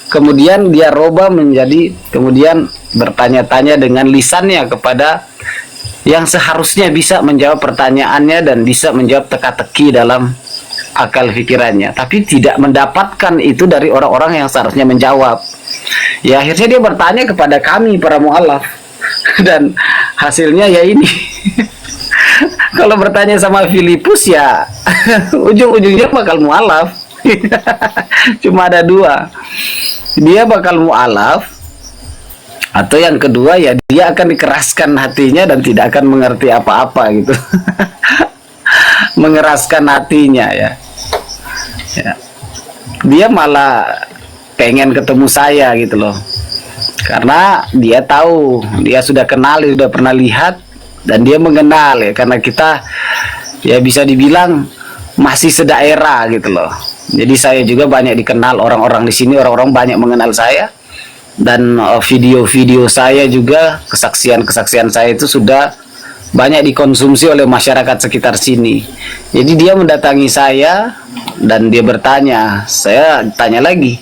kemudian dia robah menjadi kemudian bertanya-tanya dengan lisannya kepada yang seharusnya bisa menjawab pertanyaannya dan bisa menjawab teka-teki dalam akal pikirannya, tapi tidak mendapatkan itu dari orang-orang yang seharusnya menjawab. Ya akhirnya dia bertanya kepada kami para mu'alaf dan hasilnya ya ini. Kalau bertanya sama Filipus ya ujung-ujungnya bakal mu'alaf. Cuma ada dua, dia bakal mu'alaf atau yang kedua ya dia akan dikeraskan hatinya dan tidak akan mengerti apa-apa gitu. Mengeraskan hatinya ya. Dia malah pengen ketemu saya gitu loh, karena dia tahu, dia sudah kenal, dia sudah pernah lihat dan dia mengenal ya, karena kita ya bisa dibilang masih sedaerah gitu loh. Jadi saya juga banyak dikenal orang-orang di sini, orang-orang banyak mengenal saya, dan video-video saya juga, kesaksian-kesaksian saya itu sudah banyak dikonsumsi oleh masyarakat sekitar sini. Jadi dia mendatangi saya dan dia bertanya, saya tanya lagi,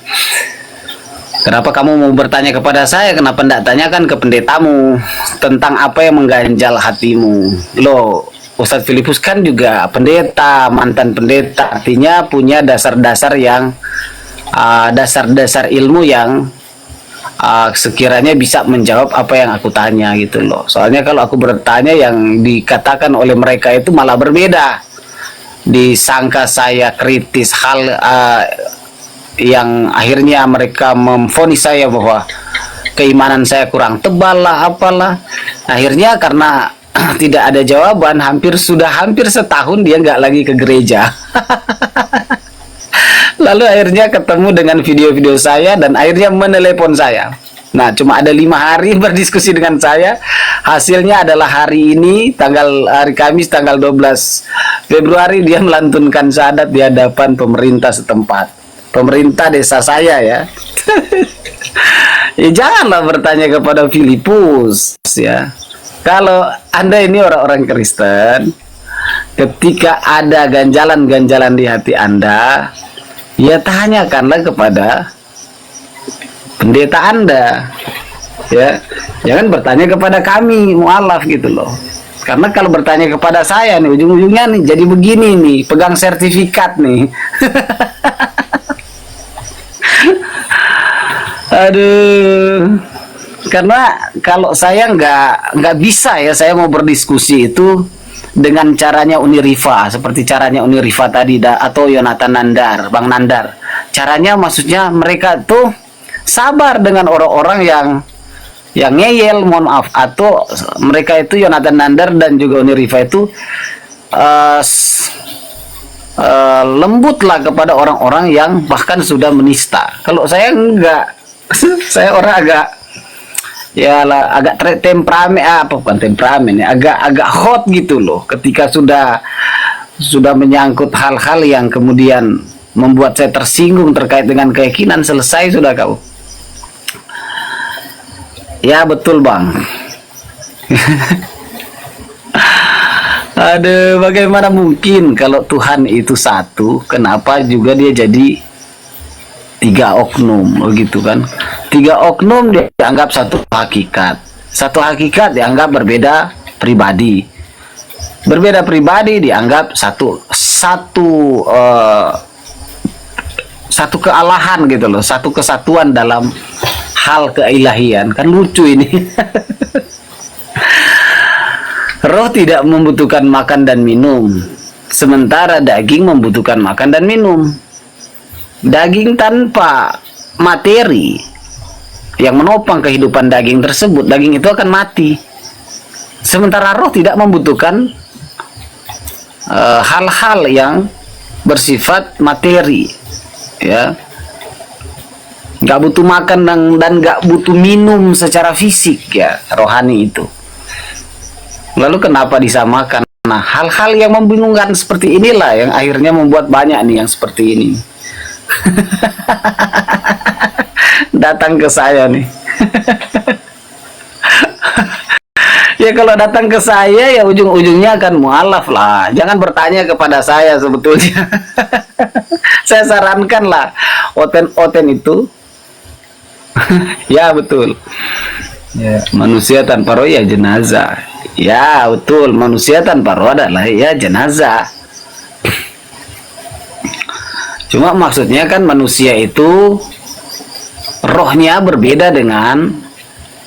kenapa kamu mau bertanya kepada saya, kenapa tidak tanyakan ke pendetamu tentang apa yang mengganjal hatimu? Loh, Ustadz Filipus kan juga pendeta, mantan pendeta, artinya punya dasar-dasar yang dasar-dasar ilmu yang sekiranya bisa menjawab apa yang aku tanya gitu loh. Soalnya kalau aku bertanya yang dikatakan oleh mereka itu malah berbeda. Disangka saya kritis hal yang akhirnya mereka memvonis saya bahwa keimanan saya kurang tebal lah, apalah. Akhirnya karena tidak ada jawaban, hampir setahun dia nggak lagi ke gereja. Lalu akhirnya ketemu dengan video-video saya dan akhirnya menelepon saya. Nah, cuma ada 5 hari berdiskusi dengan saya. Hasilnya adalah hari ini, hari Kamis tanggal 12 Februari dia melantunkan syahadat di hadapan pemerintah setempat. Pemerintah desa saya ya. Ya janganlah bertanya kepada Filipus ya. Kalau Anda ini orang-orang Kristen, ketika ada ganjalan-ganjalan di hati Anda, ya tanyakanlah kepada pendeta Anda ya, jangan bertanya kepada kami mu'alaf gitu loh. Karena kalau bertanya kepada saya nih, ujung-ujungnya nih jadi begini nih, pegang sertifikat nih. Aduh, karena kalau saya nggak bisa ya, saya mau berdiskusi itu dengan caranya Unirifa, seperti caranya Unirifa tadi atau Yonatan Nandar, Bang Nandar. Caranya maksudnya mereka tuh sabar dengan orang-orang yang ngeyel, mohon maaf, atau mereka itu Yonatan Nandar dan juga Unirifa itu lembutlah kepada orang-orang yang bahkan sudah menista. Kalau saya enggak. Saya orang agak temperamen, bukan temperamen ya, agak hot gitu loh ketika sudah menyangkut hal-hal yang kemudian membuat saya tersinggung terkait dengan keyakinan. Selesai sudah kau. Ya betul Bang. Aduh, bagaimana mungkin kalau Tuhan itu satu, kenapa juga dia jadi 3 oknum begitu kan? 3 oknum dianggap satu hakikat. Satu hakikat dianggap berbeda pribadi. Berbeda pribadi dianggap satu kealahan gitu loh, satu kesatuan dalam hal keilahian. Kan lucu ini. Roh tidak membutuhkan makan dan minum, sementara daging membutuhkan makan dan minum. Daging tanpa materi yang menopang kehidupan daging tersebut, daging itu akan mati. Sementara roh tidak membutuhkan hal-hal yang bersifat materi, ya, nggak butuh makan dan nggak butuh minum secara fisik ya, rohani itu. Lalu kenapa disamakan? Nah, hal-hal yang membingungkan seperti inilah yang akhirnya membuat banyak nih yang seperti ini. datang ke saya nih. Ya kalau datang ke saya ya ujung-ujungnya akan mualaf lah. Jangan bertanya kepada saya sebetulnya. Saya sarankan lah oten itu. Ya betul. Ya, manusia tanpa roh ya jenazah. Ya betul, manusia tanpa roh adalah ya jenazah. Cuma maksudnya kan manusia itu rohnya berbeda dengan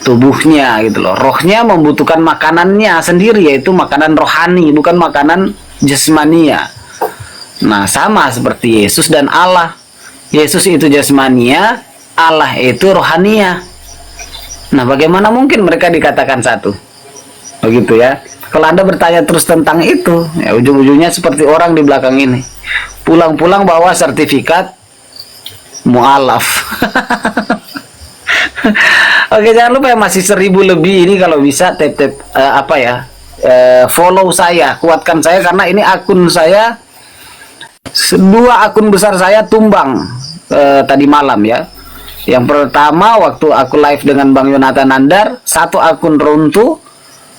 tubuhnya gitu loh. Rohnya membutuhkan makanannya sendiri, yaitu makanan rohani, bukan makanan jasmania. Nah, sama seperti Yesus dan Allah. Yesus itu jasmania, Allah itu rohania. Nah, bagaimana mungkin mereka dikatakan satu? Begitu ya. Kalau Anda bertanya terus tentang itu, ya ujung-ujungnya seperti orang di belakang ini. Pulang-pulang bawa sertifikat mualaf. Oke, jangan lupa ya, masih 1000 lebih ini, kalau bisa follow saya, kuatkan saya, karena ini akun saya, 2 akun besar saya tumbang tadi malam ya. Yang pertama waktu aku live dengan Bang Yonatan Nandar, 1 akun runtuh.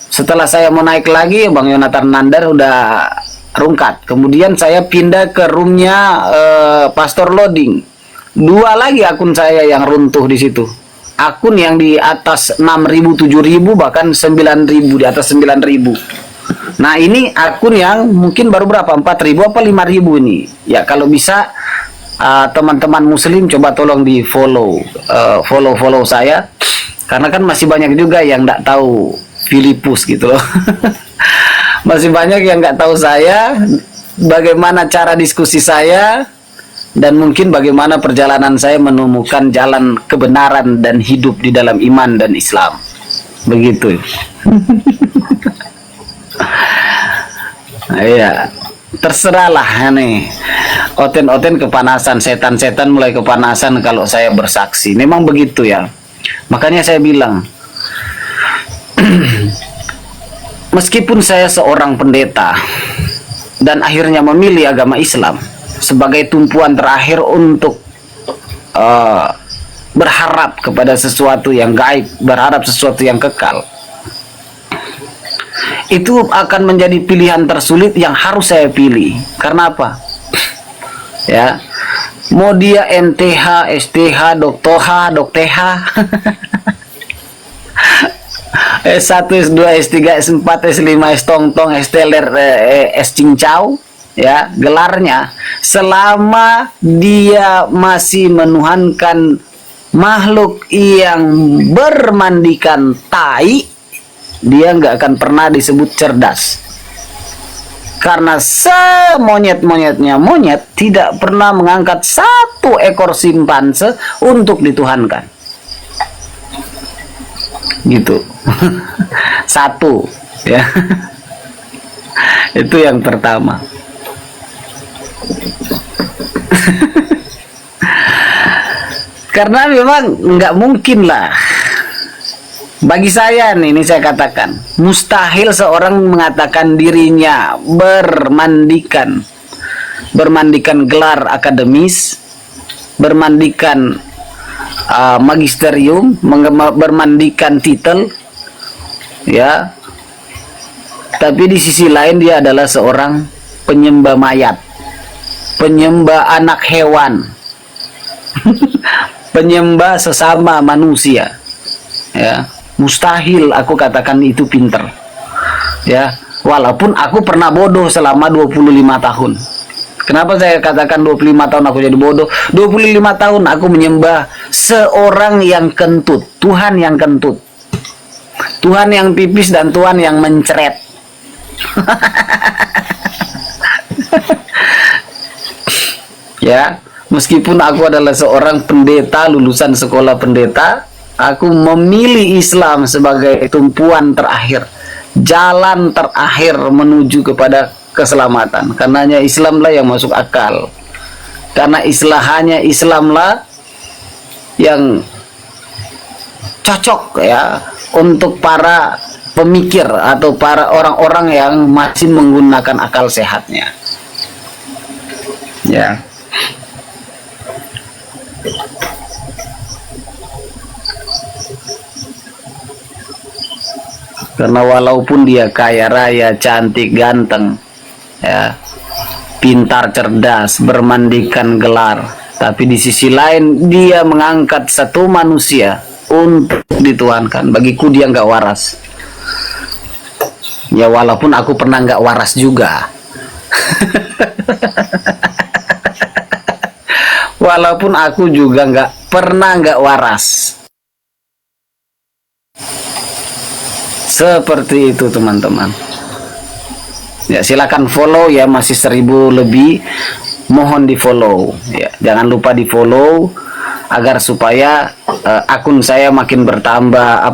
Setelah saya mau naik lagi, Bang Yonatan Nandar udah rungkat. Kemudian saya pindah ke roomnya Pastor Loading, 2 lagi akun saya yang runtuh di situ. Akun yang di atas 6.000, 7.000, bahkan 9.000, di atas 9.000. Nah, ini akun yang mungkin baru berapa? 4.000 apa 5.000 ini. Ya, kalau bisa teman-teman muslim coba tolong di follow saya, karena kan masih banyak juga yang nggak tahu Filipus gitu loh. Masih banyak yang nggak tahu saya, bagaimana cara diskusi saya, dan mungkin bagaimana perjalanan saya menemukan jalan kebenaran dan hidup di dalam iman dan Islam. Begitu. Iya, terserahlah nih. Oten kepanasan, setan-setan mulai kepanasan kalau saya bersaksi. Memang begitu ya. Makanya saya bilang, meskipun saya seorang pendeta dan akhirnya memilih agama Islam sebagai tumpuan terakhir untuk berharap kepada sesuatu yang gaib, berharap sesuatu yang kekal, itu akan menjadi pilihan tersulit yang harus saya pilih. Karena apa? Ya, mau dia MTH, STH, Doktoha, Dokteha, S1, S2, S3, S4, S5, S Tongtong, S Teler, S Cincau, ya, gelarnya, selama dia masih menuhankan makhluk yang bermandikan tai, dia nggak akan pernah disebut cerdas. Karena semonyet-monyetnya monyet tidak pernah mengangkat 1 ekor simpanse untuk dituhankan. Gitu. 1 ya. Itu yang pertama. Karena memang nggak mungkin lah. Bagi saya nih, ini saya katakan, mustahil seorang mengatakan dirinya bermandikan gelar akademis, bermandikan magisterium, bermandikan titel, ya. Tapi di sisi lain dia adalah seorang penyembah mayat, penyembah anak hewan, penyembah sesama manusia, ya. Mustahil aku katakan itu pinter, ya. Walaupun aku pernah bodoh selama 25 tahun. Kenapa saya katakan 25 tahun aku jadi bodoh? 25 tahun aku menyembah seorang yang kentut, Tuhan yang kentut, Tuhan yang pipis, dan Tuhan yang mencret. Ya, meskipun aku adalah seorang pendeta, lulusan sekolah pendeta, aku memilih Islam sebagai tumpuan terakhir, jalan terakhir menuju kepada keselamatan. Karenanya Islamlah yang masuk akal. Karena hanya Islamlah yang cocok ya untuk para pemikir atau para orang-orang yang masih menggunakan akal sehatnya. Ya. Karena walaupun dia kaya raya, cantik, ganteng, ya, pintar, cerdas, bermandikan gelar, tapi di sisi lain dia mengangkat satu manusia untuk dituhankan. Bagiku dia nggak waras. Ya walaupun aku pernah nggak waras juga. Walaupun aku juga nggak waras. Seperti itu teman-teman. Ya silakan follow ya, masih 1000 lebih. Mohon di follow ya, jangan lupa di follow agar supaya akun saya makin bertambah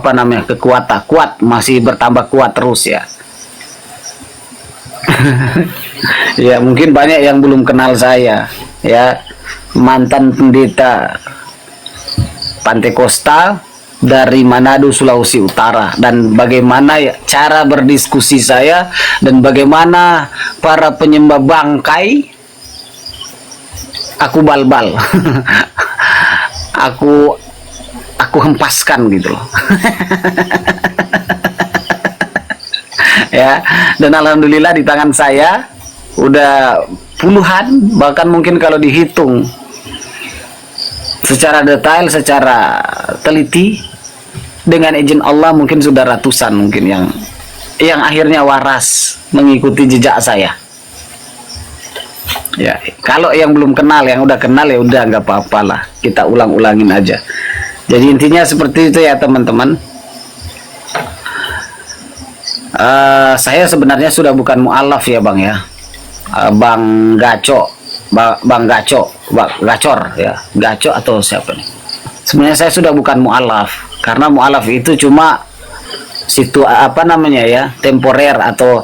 kuat, masih bertambah kuat terus ya. Ya mungkin banyak yang belum kenal saya ya, mantan pendeta Pantai Kosta dari Manado, Sulawesi Utara, dan bagaimana ya cara berdiskusi saya dan bagaimana para penyembah bangkai aku bal-bal. aku hempaskan gitu loh. Ya, dan alhamdulillah di tangan saya udah puluhan, bahkan mungkin kalau dihitung secara detail, secara teliti, dengan izin Allah mungkin sudah ratusan mungkin yang akhirnya waras mengikuti jejak saya. Ya, kalau yang belum kenal, yang udah kenal ya udah nggak apa-apalah, kita ulang-ulangin aja. Jadi intinya seperti itu ya teman-teman. Saya sebenarnya sudah bukan mu'alaf ya Bang ya. Bang Gaco, Bang Gacor ya, Gaco atau siapa nih? Sebenarnya saya sudah bukan mu'alaf, karena mu'alaf itu cuma temporer atau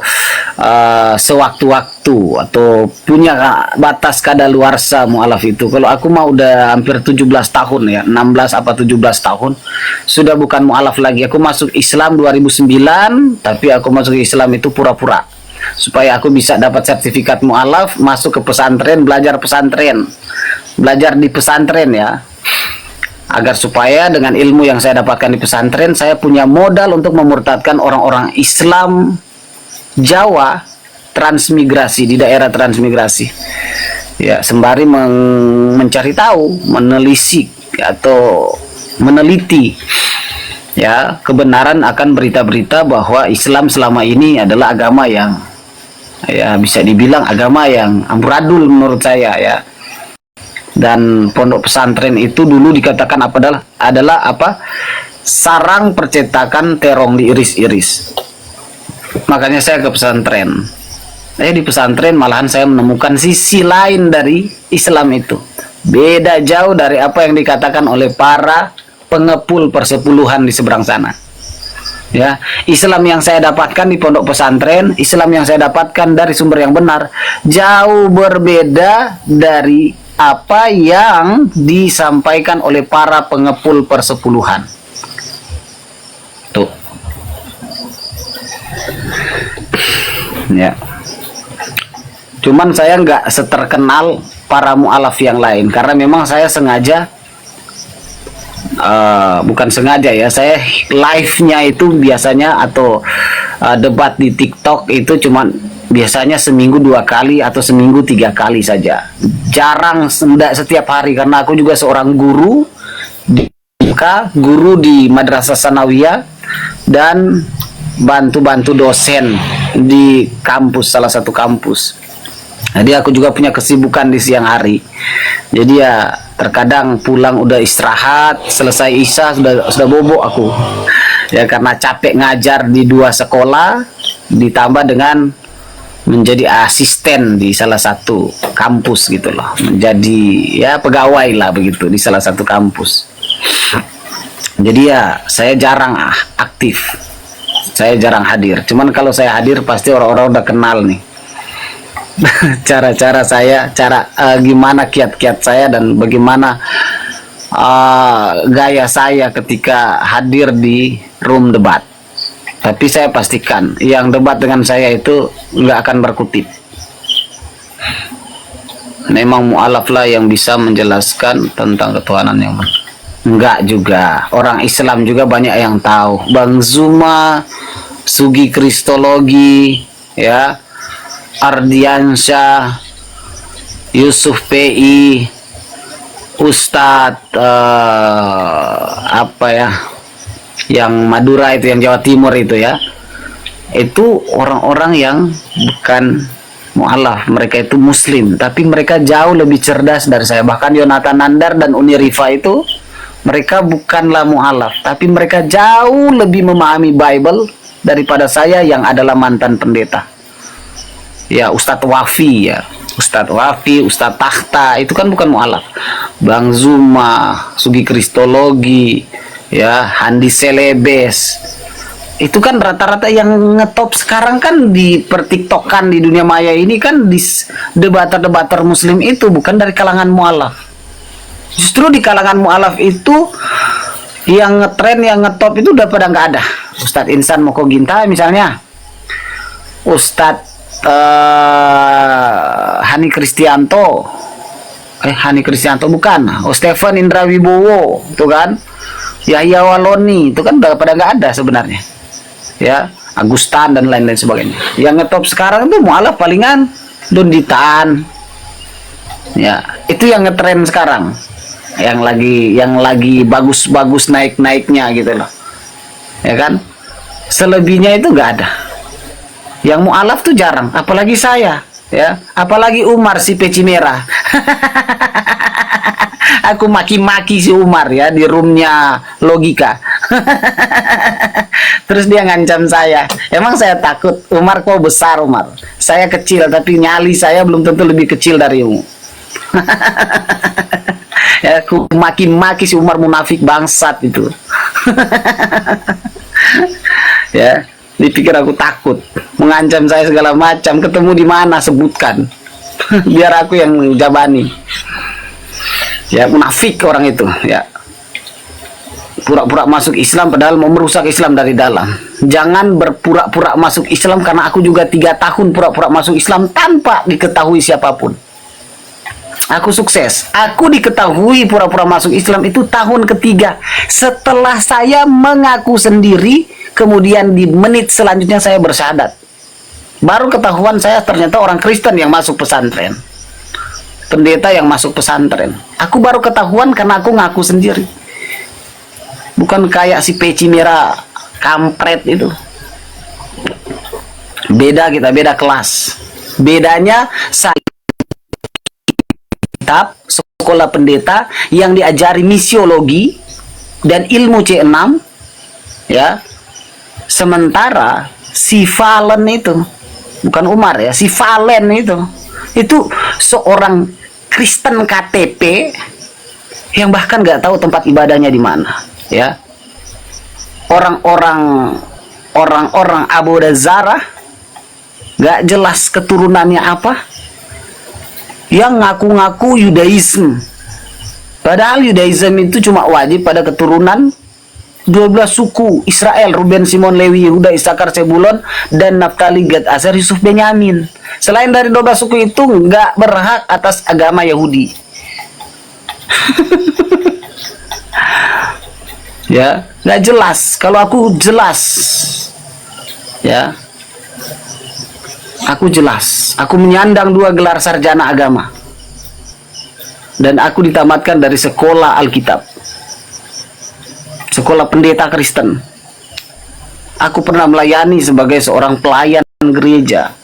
sewaktu-waktu, atau punya batas kadaluarsa mu'alaf itu. Kalau aku mah udah hampir 17 tahun ya, 16 apa 17 tahun sudah bukan mu'alaf lagi. Aku masuk Islam 2009, tapi aku masuk Islam itu pura-pura supaya aku bisa dapat sertifikat mu'alaf, masuk ke pesantren, belajar di pesantren ya, agar supaya dengan ilmu yang saya dapatkan di pesantren saya punya modal untuk memurtadkan orang-orang Islam Jawa transmigrasi di daerah transmigrasi ya, sembari mencari tahu, menelisik atau meneliti ya kebenaran akan berita-berita bahwa Islam selama ini adalah agama yang ya bisa dibilang agama yang amburadul menurut saya ya. Dan pondok pesantren itu dulu dikatakan adalah sarang percetakan terong diiris-iris. Makanya saya ke pesantren. Di pesantren malahan saya menemukan sisi lain dari Islam itu. Beda jauh dari apa yang dikatakan oleh para pengepul persepuluhan di seberang sana. Ya, Islam yang saya dapatkan di pondok pesantren, Islam yang saya dapatkan dari sumber yang benar, jauh berbeda dari apa yang disampaikan oleh para pengepul persepuluhan. Tuh. Ya. Cuman saya nggak seterkenal para mu'alaf yang lain, karena memang saya sengaja bukan sengaja ya, saya live-nya itu biasanya atau debat di TikTok itu cuman biasanya seminggu 2 kali atau seminggu 3 kali saja, jarang setiap hari, karena aku juga seorang guru di Madrasah Sanawiyah dan bantu-bantu dosen di kampus, salah satu kampus. Jadi aku juga punya kesibukan di siang hari, jadi ya terkadang pulang udah istirahat, selesai isya sudah bobo aku ya, karena capek ngajar di 2 sekolah ditambah dengan menjadi asisten di salah satu kampus gitu loh, menjadi ya pegawai lah begitu di salah satu kampus. Jadi ya saya jarang aktif, saya jarang hadir. Cuman kalau saya hadir pasti orang-orang udah kenal nih cara-cara saya, gimana kiat-kiat saya dan bagaimana gaya saya ketika hadir di room debat. Tapi saya pastikan yang debat dengan saya itu nggak akan berkutip. Memang mu'alaf lah yang bisa menjelaskan tentang ketuhanan yang benar. Enggak juga, orang Islam juga banyak yang tahu. Bang Zuma Sugi Kristologi, ya, Ardiansyah, Yusuf PI, Ustadz apa ya, yang Madura itu, yang Jawa Timur itu ya, itu orang-orang yang bukan mu'alaf, mereka itu muslim, tapi mereka jauh lebih cerdas dari saya. Bahkan Yonatan Nandar dan Uni Rifa itu, mereka bukanlah mu'alaf, tapi mereka jauh lebih memahami Bible daripada saya yang adalah mantan pendeta. Ya, Ustadz Wafi ya, Ustadz Wafi, Ustadz Takhta, itu kan bukan mu'alaf. Bang Zuma, Sugi Kristologi, ya, Handi Selebes, itu kan rata-rata yang ngetop sekarang kan di pertiktokan di dunia maya ini kan, di debater-debater muslim itu bukan dari kalangan mu'alaf. Justru di kalangan mu'alaf itu yang ngetren, yang ngetop itu udah pada nggak ada. Ustadz Insan Moko Ginta misalnya, Ustadz Hani Kristianto, Hani Kristianto bukan, Stephen Indra Wibowo, itu kan, Yahya Waloni, itu kan udah pada nggak ada sebenarnya. Ya, Agustan dan lain-lain sebagainya. Yang ngetop sekarang itu mualaf palingan Donditan. Ya, itu yang ngetren sekarang. Yang lagi bagus-bagus naik-naiknya gitu loh. Ya kan? Selebihnya itu nggak ada. Yang mualaf tuh jarang, apalagi saya, ya. Apalagi Umar si peci merah. Aku maki-maki si Umar ya di roomnya Logika. Terus dia ngancam saya. Emang saya takut? Umar kok besar, Umar. Saya kecil, tapi nyali saya belum tentu lebih kecil darimu. Ya, aku maki-maki si Umar, munafik bangsat itu. Ya, dipikir aku takut, mengancam saya segala macam. Ketemu di mana sebutkan. Biar aku yang jabani. Ya, munafik orang itu, ya. Pura-pura masuk Islam padahal mau merusak Islam dari dalam. Jangan berpura-pura masuk Islam, karena aku juga 3 tahun pura-pura masuk Islam tanpa diketahui siapapun. Aku sukses. Aku diketahui pura-pura masuk Islam itu tahun ketiga setelah saya mengaku sendiri. Kemudian di menit selanjutnya saya bersyahadat. Baru ketahuan saya ternyata orang Kristen yang masuk pesantren, pendeta yang masuk pesantren. Aku baru ketahuan karena aku ngaku sendiri. Bukan kayak si peci merah kampret itu. Beda kita, beda kelas. Bedanya saya kitab sekolah pendeta yang diajari misiologi dan ilmu C6, ya. Sementara si Valen itu, bukan Umar ya, si Valen itu seorang Kristen KTP yang bahkan nggak tahu tempat ibadahnya di mana. Ya, orang-orang Abu Dazara nggak jelas keturunannya apa, yang ngaku-ngaku Yudaisme, padahal Yudaisme itu cuma wajib pada keturunan 12 suku Israel: Ruben, Simon, Lewi, Yehuda, Isakar, Sebulon, dan Naftali, Gad, Aser, Yusuf, Benyamin. Selain dari 12 suku itu nggak berhak atas agama Yahudi. Ya, nggak jelas. Kalau aku jelas, ya, aku jelas. Aku menyandang 2 gelar sarjana agama, dan aku ditamatkan dari sekolah Alkitab, sekolah pendeta Kristen. Aku pernah melayani sebagai seorang pelayan gereja.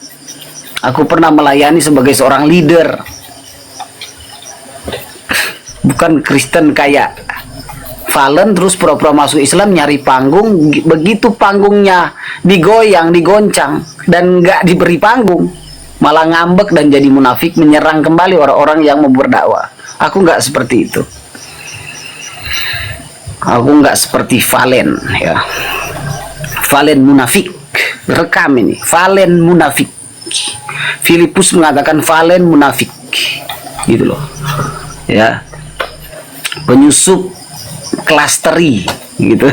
Aku pernah melayani sebagai seorang leader. Bukan Kristen kayak Valen terus pura-pura masuk Islam nyari panggung, begitu panggungnya digoyang, digoncang, dan nggak diberi panggung, malah ngambek dan jadi munafik, menyerang kembali orang-orang yang mau berdakwah. Aku nggak seperti itu. Aku nggak seperti Valen, ya. Valen munafik. Rekam ini, Valen munafik. Filipus mengatakan Valen munafik, gitu loh, ya. Penyusup klasteri gitu.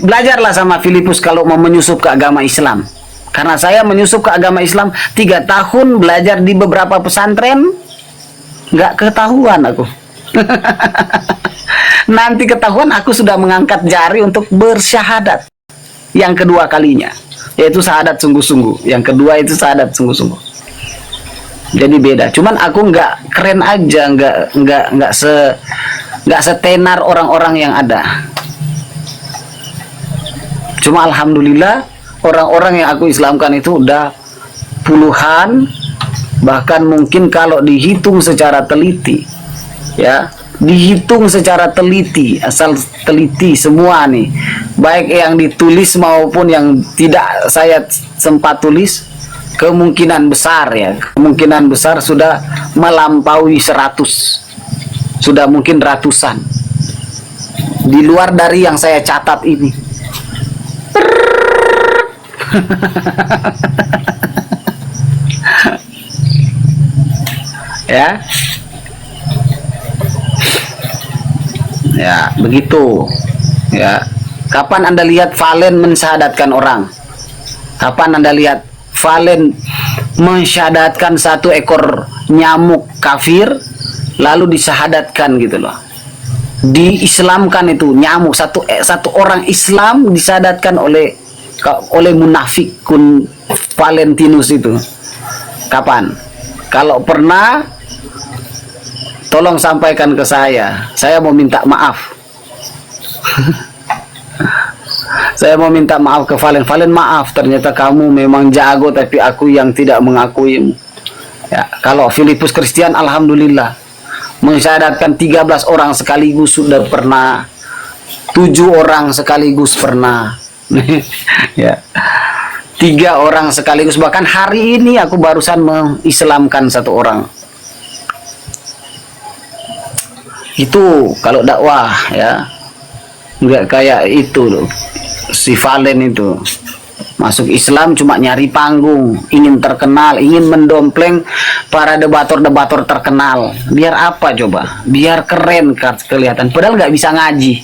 Belajarlah sama Filipus kalau mau menyusup ke agama Islam. Karena saya menyusup ke agama Islam 3 tahun belajar di beberapa pesantren, nggak ketahuan aku. Nanti ketahuan aku sudah mengangkat jari untuk bersyahadat. yang kedua kalinya, yaitu syahadat sungguh-sungguh. Yang kedua itu syahadat sungguh-sungguh. Jadi beda. Cuman aku nggak keren aja, nggak setenar orang-orang yang ada. Cuma alhamdulillah orang-orang yang aku Islamkan itu udah puluhan, bahkan mungkin kalau dihitung secara teliti, ya, dihitung secara teliti, asal teliti semua nih, baik yang ditulis maupun yang tidak saya sempat tulis, kemungkinan besar sudah melampaui 100, sudah mungkin ratusan, di luar dari yang saya catat ini. Ya, begitu. Ya, kapan Anda lihat Valen mensyahadatkan orang? Kapan Anda lihat Valen mensyahadatkan satu ekor nyamuk kafir lalu disyahadatkan gitu loh? Diislamkan itu nyamuk, satu orang Islam disyahadatkan oleh munafikun Valentinus itu. Kapan? Kalau pernah, tolong sampaikan ke saya mau minta maaf. Saya mau minta maaf ke Valen. Valen, maaf, ternyata kamu memang jago tapi aku yang tidak mengakuimu. Ya, kalau Filipus Kristian alhamdulillah mensyahadatkan 13 orang sekaligus sudah pernah, 7 orang sekaligus pernah. Ya, 3 orang sekaligus, bahkan hari ini aku barusan mengislamkan 1 orang. Itu kalau dakwah ya, nggak kayak itu loh, si Valen itu masuk Islam cuma nyari panggung, ingin terkenal, ingin mendompleng para debator-debator terkenal. Biar apa coba? Biar keren kelihatan, padahal nggak bisa ngaji.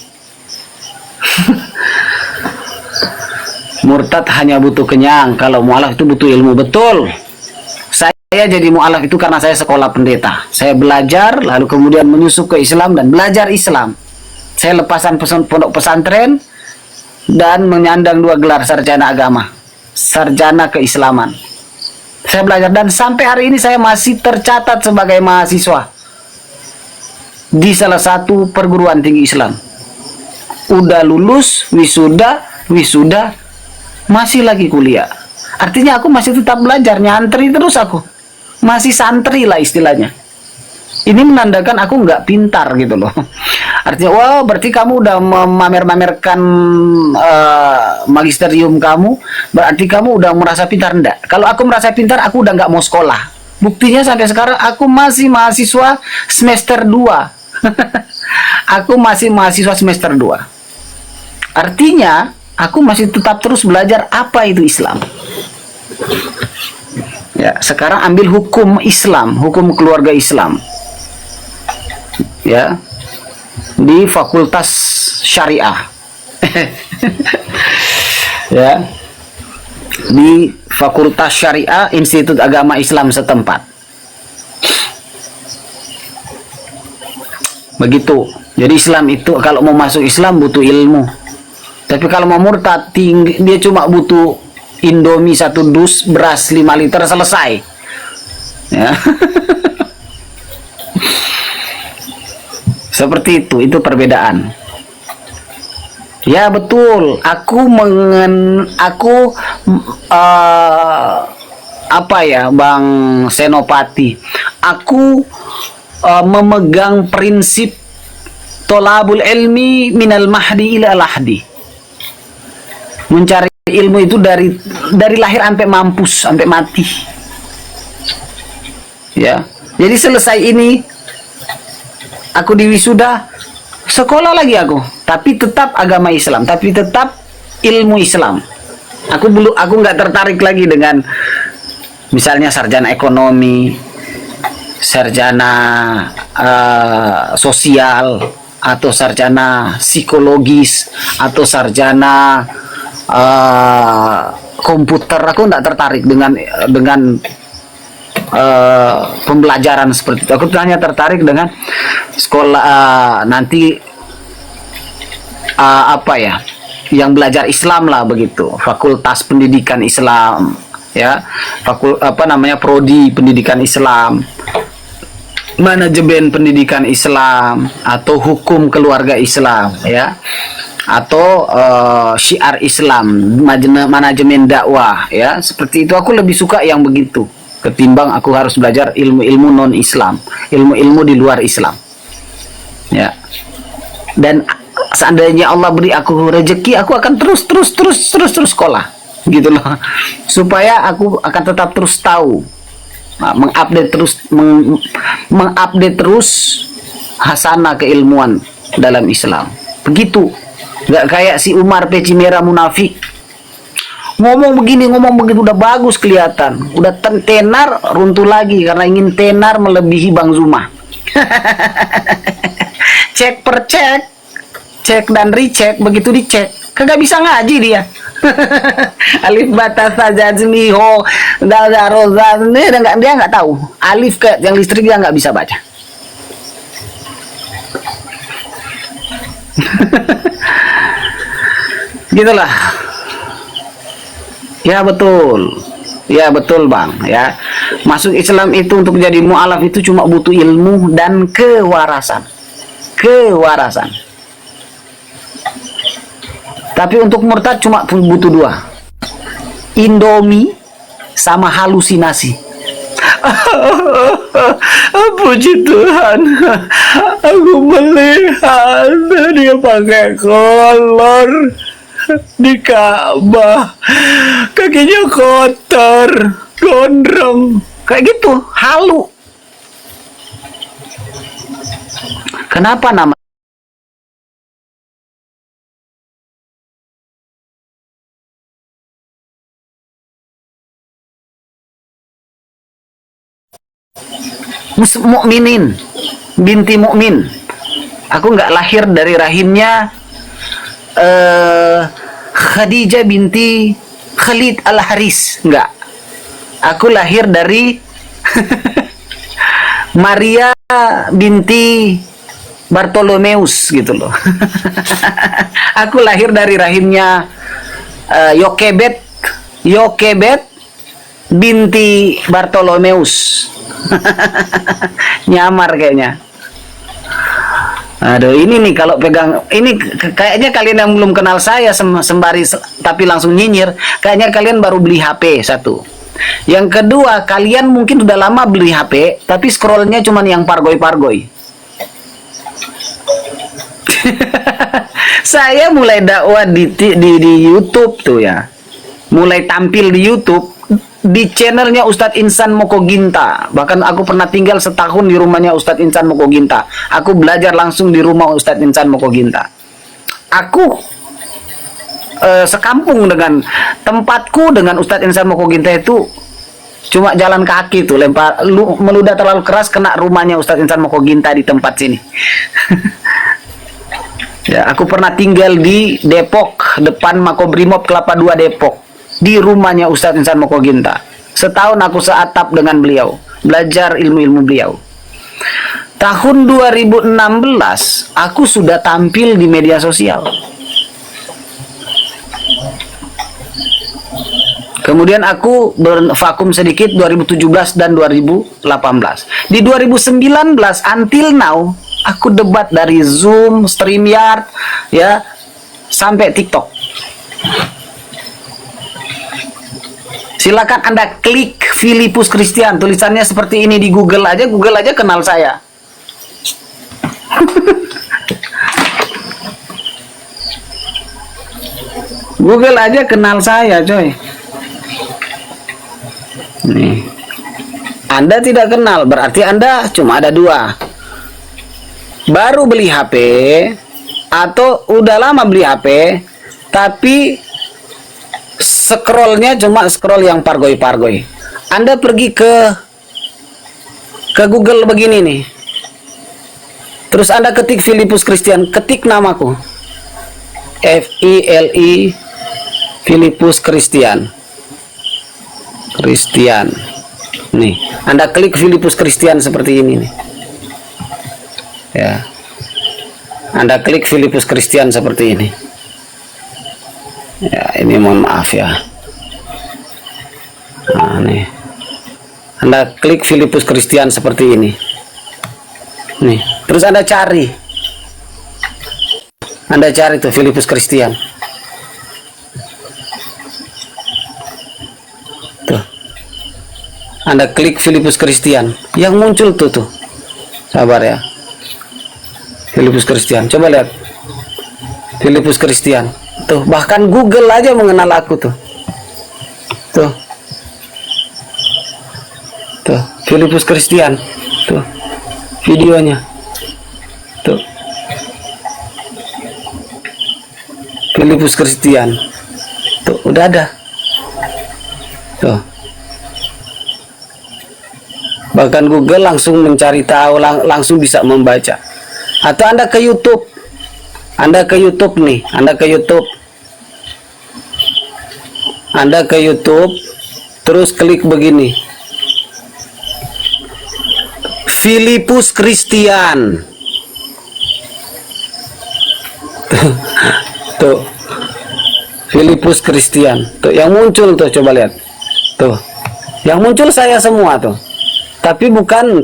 Murtad hanya butuh kenyang, kalau mualaf itu butuh ilmu. Betul. Saya jadi mualaf itu karena saya sekolah pendeta. Saya belajar, lalu kemudian menyusup ke Islam dan belajar Islam. Saya lepasan pondok pesantren dan menyandang 2 gelar sarjana agama, sarjana keislaman. Saya belajar dan sampai hari ini saya masih tercatat sebagai mahasiswa di salah satu perguruan tinggi Islam. Udah lulus, wisuda, masih lagi kuliah. Artinya aku masih tetap belajar, nyantri terus aku. Masih santri lah istilahnya. Ini menandakan aku nggak pintar gitu loh. Artinya, wow, berarti kamu udah memamer-mamerkan magisterium kamu, berarti kamu udah merasa pintar. Enggak. Kalau aku merasa pintar, aku udah nggak mau sekolah. Buktinya sampai sekarang aku masih mahasiswa semester 2. Aku masih mahasiswa semester 2. Artinya, aku masih tetap terus belajar apa itu Islam. Ya, sekarang ambil hukum Islam, hukum keluarga Islam. Ya, di Fakultas Syariah. Ya, di Fakultas Syariah Institut Agama Islam setempat. Begitu. Jadi Islam itu kalau mau masuk Islam butuh ilmu. Tapi kalau mau murtad, dia cuma butuh Indomie 1 dus, beras 5 liter, selesai. Ya. Seperti itu perbedaan. Ya betul, apa ya Bang Senopati, aku memegang prinsip tolabul ilmi minal mahdi ila lahdi. Mencari ilmu itu dari lahir sampai mampus, sampai mati. Ya. Jadi selesai ini aku diwisuda, sekolah lagi aku, tapi tetap agama Islam, tapi tetap ilmu Islam. Aku nggak tertarik lagi dengan misalnya sarjana ekonomi, sarjana sosial, atau sarjana psikologis, atau sarjana komputer. Aku nggak tertarik dengan pembelajaran seperti itu. Aku hanya tertarik dengan sekolah nanti apa ya, yang belajar Islam lah begitu, Fakultas Pendidikan Islam, ya, prodi Pendidikan Islam, Manajemen Pendidikan Islam, atau Hukum Keluarga Islam, ya, atau Syiar Islam, Manajemen Dakwah, ya, seperti itu. Aku lebih suka yang begitu ketimbang aku harus belajar ilmu-ilmu non Islam, ilmu-ilmu di luar Islam, ya. Dan seandainya Allah beri aku rezeki, aku akan terus sekolah, gitu loh, supaya aku akan tetap terus tahu, mengupdate terus hasanah keilmuan dalam Islam. Begitu, nggak kayak si Umar peci merah munafik, ngomong begini ngomong begitu udah bagus kelihatan, udah tenar runtuh lagi karena ingin tenar melebihi Bang Zuma. Cek per cek dan recheck, begitu dicek kagak bisa ngaji dia. Alif batas saja zmiho daldarozan, dia nggak tahu alif ke yang listrik, dia nggak bisa baca. Gitulah. Ya betul Bang, ya. Masuk Islam itu untuk jadi mu'alaf itu cuma butuh ilmu dan kewarasan. Tapi untuk murtad cuma butuh 2, Indomie sama halusinasi. Puji Tuhan, aku melihat dia pakai kolor di Ka'bah, kakinya kotor, gondrong, kayak gitu, halu. Kenapa nama Mukminin binti Mukmin? Aku nggak lahir dari rahimnya Khadijah binti Khalid Al-Haris, enggak. Aku lahir dari Maria binti Bartolomeus, gitu loh. Aku lahir dari rahimnya Yokebet binti Bartolomeus. Nyamar kayaknya. Aduh, ini nih kalau pegang ini kayaknya kalian yang belum kenal saya sembari tapi langsung nyinyir, kayaknya kalian baru beli HP satu. Yang kedua, kalian mungkin udah lama beli HP tapi scrollnya cuman yang pargoy-pargoy. Saya mulai dakwah di YouTube tuh ya. Mulai tampil di YouTube di channelnya Ustadz Insan Mokoginta. Bahkan aku pernah tinggal setahun di rumahnya Ustadz Insan Mokoginta. Aku belajar langsung di rumah Ustadz Insan Mokoginta. Aku sekampung dengan tempatku dengan Ustadz Insan Mokoginta itu cuma jalan kaki tuh, meludah terlalu keras kena rumahnya Ustadz Insan Mokoginta di tempat sini. Ya, aku pernah tinggal di Depok, depan Makobrimob Kelapa 2 Depok, di rumahnya Ustadz Insan Mokoginta. Setahun aku seatap dengan beliau, belajar ilmu-ilmu beliau. Tahun 2016 aku sudah tampil di media sosial. Kemudian aku bervakum sedikit 2017 dan 2018. Di 2019 until now aku debat dari Zoom, StreamYard, ya, sampai TikTok. Silakan Anda klik Filipus Christian, tulisannya seperti ini di Google aja kenal saya. Google aja kenal saya, coy. Nih. Anda tidak kenal, berarti Anda cuma ada 2. Baru beli HP atau udah lama beli HP tapi scrollnya cuma scroll yang pargoy-pargoy. Anda pergi ke Google begini nih, terus Anda ketik Filipus Christian, ketik namaku FILI Filipus Christian. Nih, Anda klik Filipus Christian seperti ini nih. Ya, Anda klik Filipus Christian seperti ini. Ya, ini mohon maaf ya. Nah, nih. Anda klik Filipus Kristian seperti ini. Nih, terus Anda cari. Anda cari tuh Filipus Kristian. Tuh. Anda klik Filipus Kristian. Yang muncul tuh. Sabar ya. Filipus Kristian. Coba lihat. Filipus Kristian. Tuh, bahkan Google aja mengenal aku tuh. Tuh. Tuh, Filipus Kristian. Tuh. Videonya. Tuh. Filipus Kristian. Tuh, udah ada. Tuh. Bahkan Google langsung mencari tahu, langsung bisa membaca. Atau Anda ke YouTube. Anda ke YouTube nih, Anda ke YouTube. Anda ke YouTube, terus klik begini. Filipus Kristian. Tuh. Filipus Kristian. Tuh, yang muncul tuh, coba lihat. Tuh. Yang muncul saya semua tuh. Tapi bukan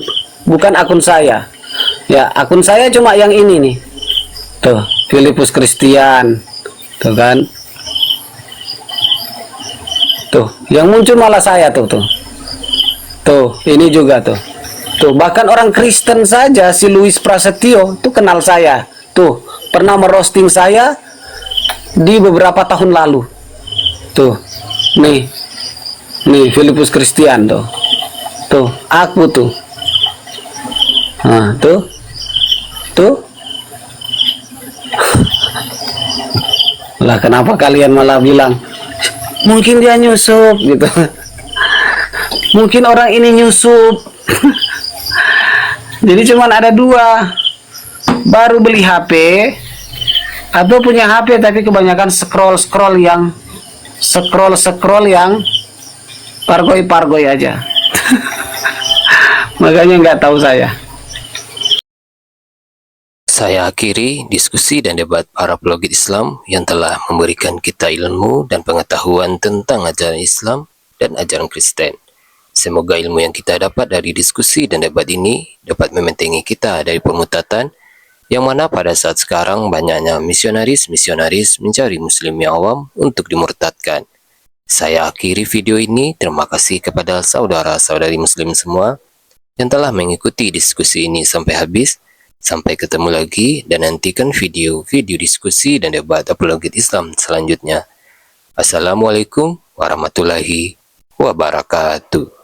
akun saya. Ya, akun saya cuma yang ini nih. Tuh, Filipus Kristian. Tuh kan. Tuh, yang muncul malah saya tuh. Tuh, ini juga tuh. Tuh, bahkan orang Kristen saja si Louis Prasetyo tuh kenal saya. Tuh, pernah merosting saya di beberapa tahun lalu. Tuh. Nih. Nih Filipus Kristian tuh. Tuh, aku tuh. Nah, tuh. Tuh. Lah kenapa kalian malah bilang mungkin dia nyusup gitu. Mungkin orang ini nyusup. Jadi cuman ada dua, baru beli HP atau punya HP tapi kebanyakan scroll yang pargoy aja. Makanya nggak tahu saya. Saya akhiri diskusi dan debat para pelogit Islam yang telah memberikan kita ilmu dan pengetahuan tentang ajaran Islam dan ajaran Kristen. Semoga ilmu yang kita dapat dari diskusi dan debat ini dapat membentengi kita dari pemutatan yang mana pada saat sekarang banyaknya misionaris mencari muslim yang awam untuk dimurtadkan. Saya akhiri video ini. Terima kasih kepada saudara-saudari muslim semua yang telah mengikuti diskusi ini sampai habis. Sampai ketemu lagi dan nantikan video-video diskusi dan debat apologet Islam selanjutnya. Assalamualaikum warahmatullahi wabarakatuh.